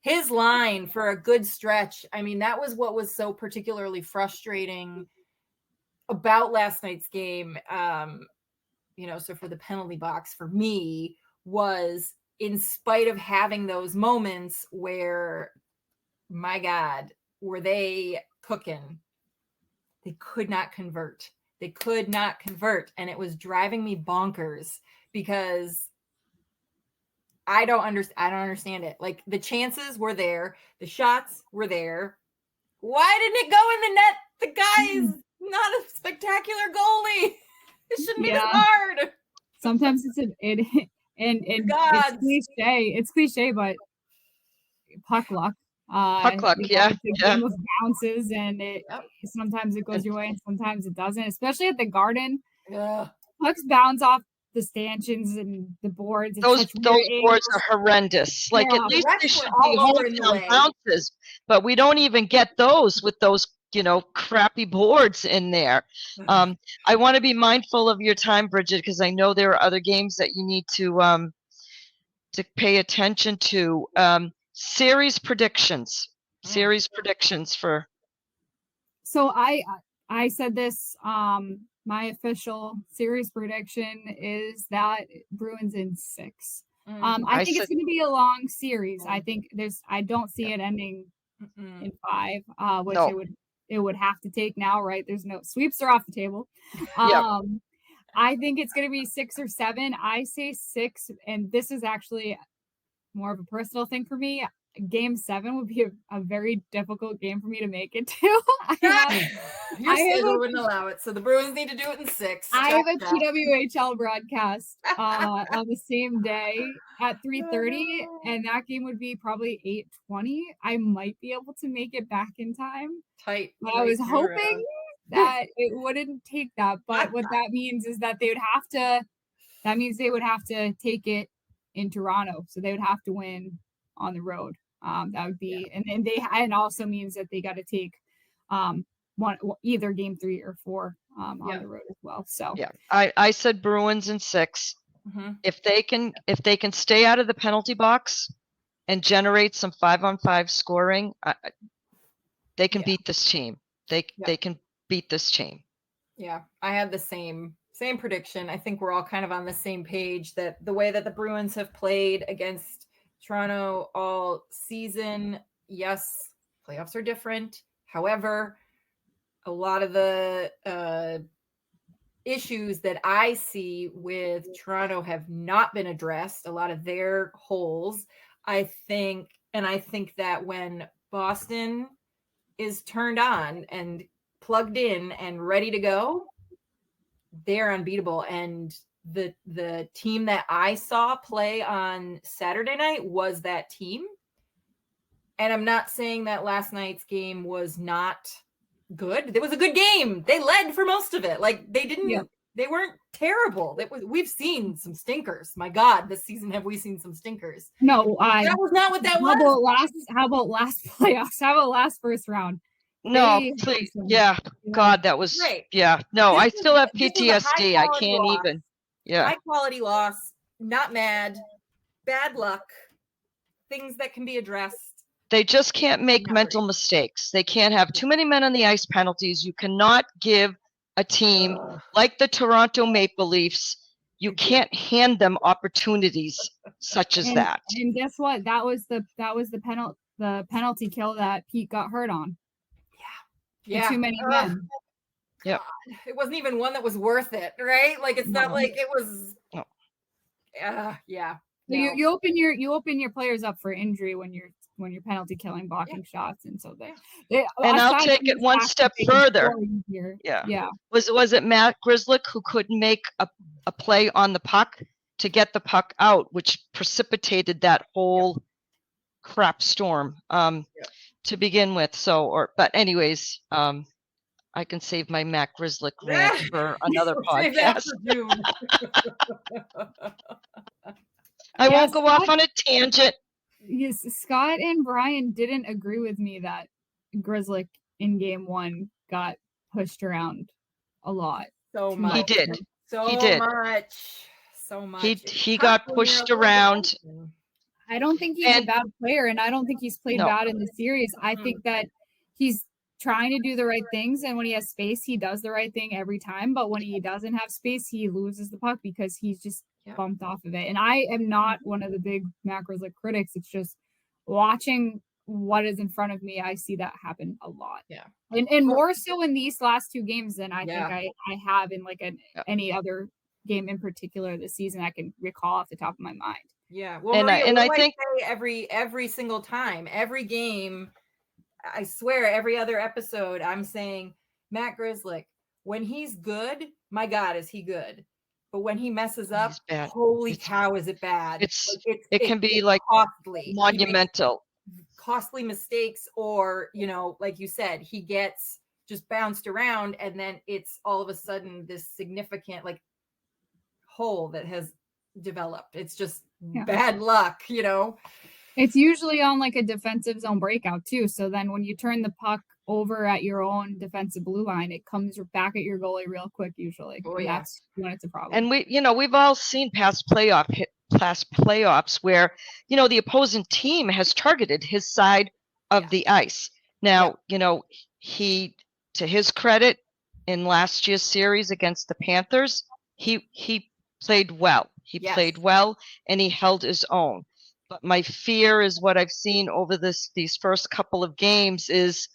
His line for a good stretch. I mean, that was what was so particularly frustrating about last night's game. You know, so for the penalty box for me was, in spite of having those moments where, my God, were they cooking? They could not convert. And it was driving me bonkers because I don't understand it. Like, the chances were there. The shots were there. Why didn't it go in the net? The guy is not a spectacular goalie. It shouldn't be this hard. Sometimes it's it's cliche, but puck luck. Yeah. It's a game of bounces, and sometimes it goes your way and sometimes it doesn't. Especially at the Garden, pucks bounce off the stanchions and the boards. Those boards are horrendous. Like, at least they should be hometown bounces, but we don't even get those with those, you know, crappy boards in there. I want to be mindful of your time, Bridgette, because I know there are other games that you need to pay attention to. Series predictions for. So I said this. My official series prediction is that Bruins in 6. I think it's going to be a long series. I think I don't see it ending in 5, which it would have to take now, right? There's no sweeps are off the table. I think it's going to be 6 or 7. I say 6, and this is actually more of a personal thing for me. Game 7 would be a very difficult game for me to make it to. Your schedule wouldn't allow it, so the Bruins need to do it in 6. I have a PWHL broadcast on the same day at 3:30, and that game would be probably 8:20. I might be able to make it back in time. Tight. But I was hoping that it wouldn't take that. But what that means is that they would have to take it in Toronto. So they would have to win on the road. That would be, and also means that they got to take either game 3 or 4 on the road as well. So yeah, I said Bruins in 6. Mm-hmm. If they can stay out of the penalty box and generate some 5-on-5 scoring, they can beat this team. They can beat this team. Yeah, I had the same prediction. I think we're all kind of on the same page that the way that the Bruins have played against Toronto all season, yes, playoffs are different. However, a lot of the issues that I see with Toronto have not been addressed. A lot of their holes, I think that when Boston is turned on and plugged in and ready to go, they're unbeatable. And the team that I saw play on Saturday night was that team. And I'm not saying that last night's game was not good. It was a good game. They led for most of it. Like they weren't terrible. We've seen some stinkers. My God, this season have we seen some stinkers? No, that was not what that was. How about last playoffs? How about last first round? No, please. Yeah. God, that was right. Yeah. No, I still have PTSD. I can't even. Yeah. High quality loss, not mad, bad luck, things that can be addressed. They just can't make mental mistakes. They can't have too many men on the ice penalties. You cannot give a team like the Toronto Maple Leafs, you can't hand them opportunities such as that. And guess what? That was the penalty kill that Pete got hurt on. Yeah. Too many men. Yeah. It wasn't even one that was worth it, right? Like it's not like it was. No. Yeah. So you open your players up for injury when you're penalty killing, blocking shots, and so and I'll take it one step further. Yeah. Was it Matt Grzelcyk who couldn't make a play on the puck to get the puck out, which precipitated that whole crap storm to begin with? But anyways, I can save my Matt Grzelcyk rant for another podcast. I won't go off on a tangent. Yes, Scott and Brian didn't agree with me that Grzelcyk in game 1 got pushed around a lot. So much. He did. So much. He got pushed around. I don't think he's a bad player, and I don't think he's played bad in the series. I think that he's trying to do the right things, and when he has space, he does the right thing every time. But when he doesn't have space, he loses the puck because he's just bumped off of it. And I am not one of the big Matt Grzelcyk critics. It's just watching what is in front of me. I see that happen a lot. Yeah. And more so in these last 2 games than I think I have in like any other game in particular this season I can recall off the top of my mind. Yeah. Well, Maria, I think every single time, every game, I swear every other episode, I'm saying Matt Grzelcyk, when he's good, my God, is he good? But when he messes up, holy cow, is it bad? It can be like costly, monumental, costly mistakes, or like you said, he gets just bounced around, and then it's all of a sudden this significant hole that has developed. It's just bad luck, It's usually on like a defensive zone breakout too. So then when you turn the puck over at your own defensive blue line, it comes back at your goalie real quick usually. That's when it's a problem. And we've all seen past playoffs where the opposing team has targeted his side of the ice. Now, he, to his credit, in last year's series against the Panthers, he played well. He played well, and he held his own. But my fear is what I've seen over these first couple of games is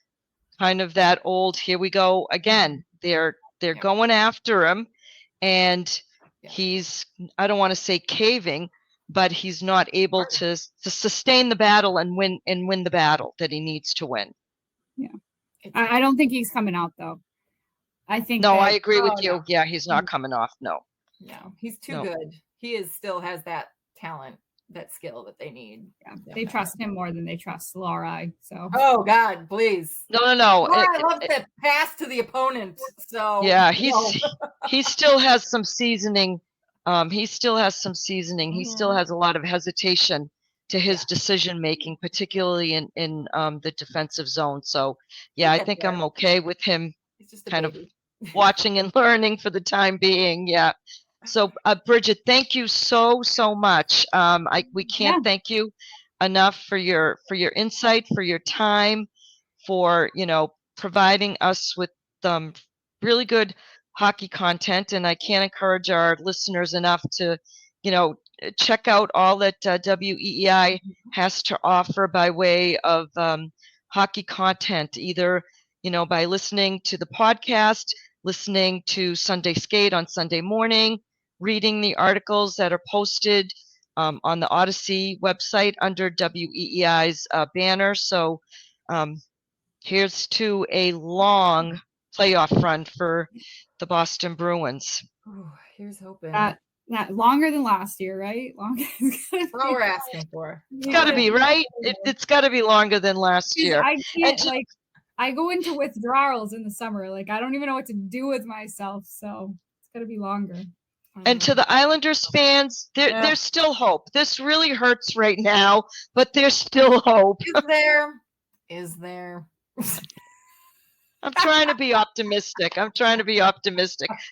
kind of that old, here we go again. They're going after him, and he's, I don't want to say caving, but he's not able to sustain the battle and win the battle that he needs to win. Yeah. I don't think he's coming out though. I think No, that, I agree with you. no. Yeah, he's not coming off. No, he's too No. good. He still has that talent, that skill that they need. yeah, they trust him more than they trust WEEI. So Oh God, please. no. Oh, I love to pass to the opponent. So Yeah, no. he still has some seasoning. He still has some seasoning. He still Mhm. has a lot of hesitation to his Yeah. decision making, particularly in the defensive zone. So yeah, He'll I get think there. I'm okay with him He's just a kind of baby. watching and learning for the time being. Yeah. So Bridgette, thank you so much. We can't thank you enough for your insight, for your time, for providing us with really good hockey content. And I can't encourage our listeners enough to check out all that WEEI has to offer by way of hockey content, either by listening to the podcast, listening to Sunday Skate on Sunday morning, reading the articles that are posted on the Odyssey website under WEEI's banner. So here's to a long playoff run for the Boston Bruins. Ooh, here's hoping. that longer than last year, right? That's all we're asking for. It's got to be, right? It's got to be longer than last year. I can't I go into withdrawals in the summer. Like I don't even know what to do with myself. So it's got to be longer. And to the Islanders fans, there's still hope. This really hurts right now, but there's still hope. Is there? I'm trying to be optimistic.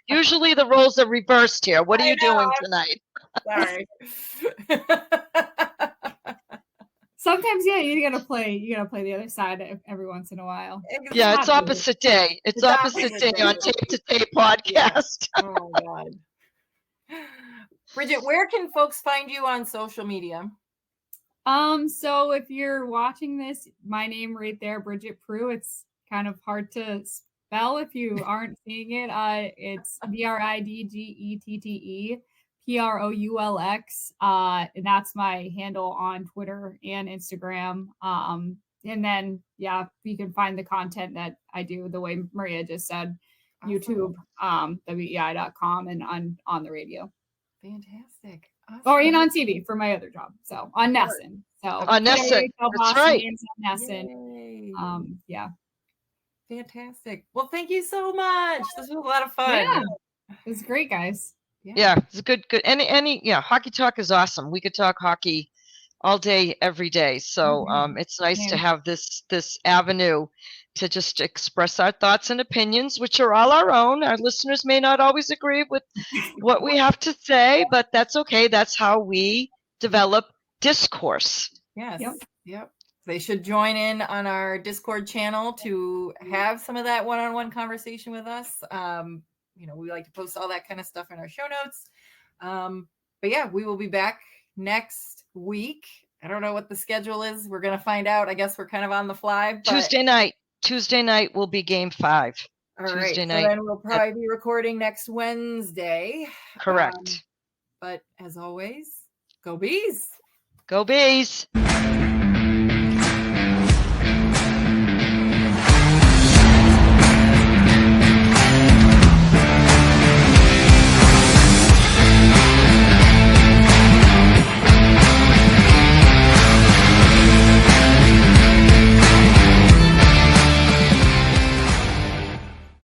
Usually the roles are reversed here. What are you doing tonight? Sorry. Sometimes, you gotta play the other side every once in a while. Exactly. Yeah, it's opposite day. It's opposite day on Tape to Tape podcast. Oh my God. Bridgette, where can folks find you on social media? So if you're watching this, my name right there, Bridgette Proulx. It's kind of hard to spell if you aren't seeing it. It's BridgetteProulx. And that's my handle on Twitter and Instagram. And then you can find the content that I do the way Maria just said, awesome. YouTube, WEEI.com, and on the radio. Fantastic. Awesome. Or on TV for my other job. So on Nesson. So on Nesson. That's right. On Nesson. Yeah. Fantastic. Well, thank you so much. This was a lot of fun. Yeah. It was great, guys. Yeah, it's a good. Hockey talk is awesome. We could talk hockey all day, every day. So it's nice to have this avenue to just express our thoughts and opinions, which are all our own. Our listeners may not always agree with what we have to say, but that's okay. That's how we develop discourse. Yes. Yep. They should join in on our Discord channel to have some of that one-on-one conversation with us. We like to post all that kind of stuff in our show notes. But yeah, we will be back next week. I don't know what the schedule is. We're going to find out. I guess we're kind of on the fly. But... Tuesday night will be game 5. All right. So then we'll probably be recording next Wednesday. Correct. But as always, go Bees. Go Bees.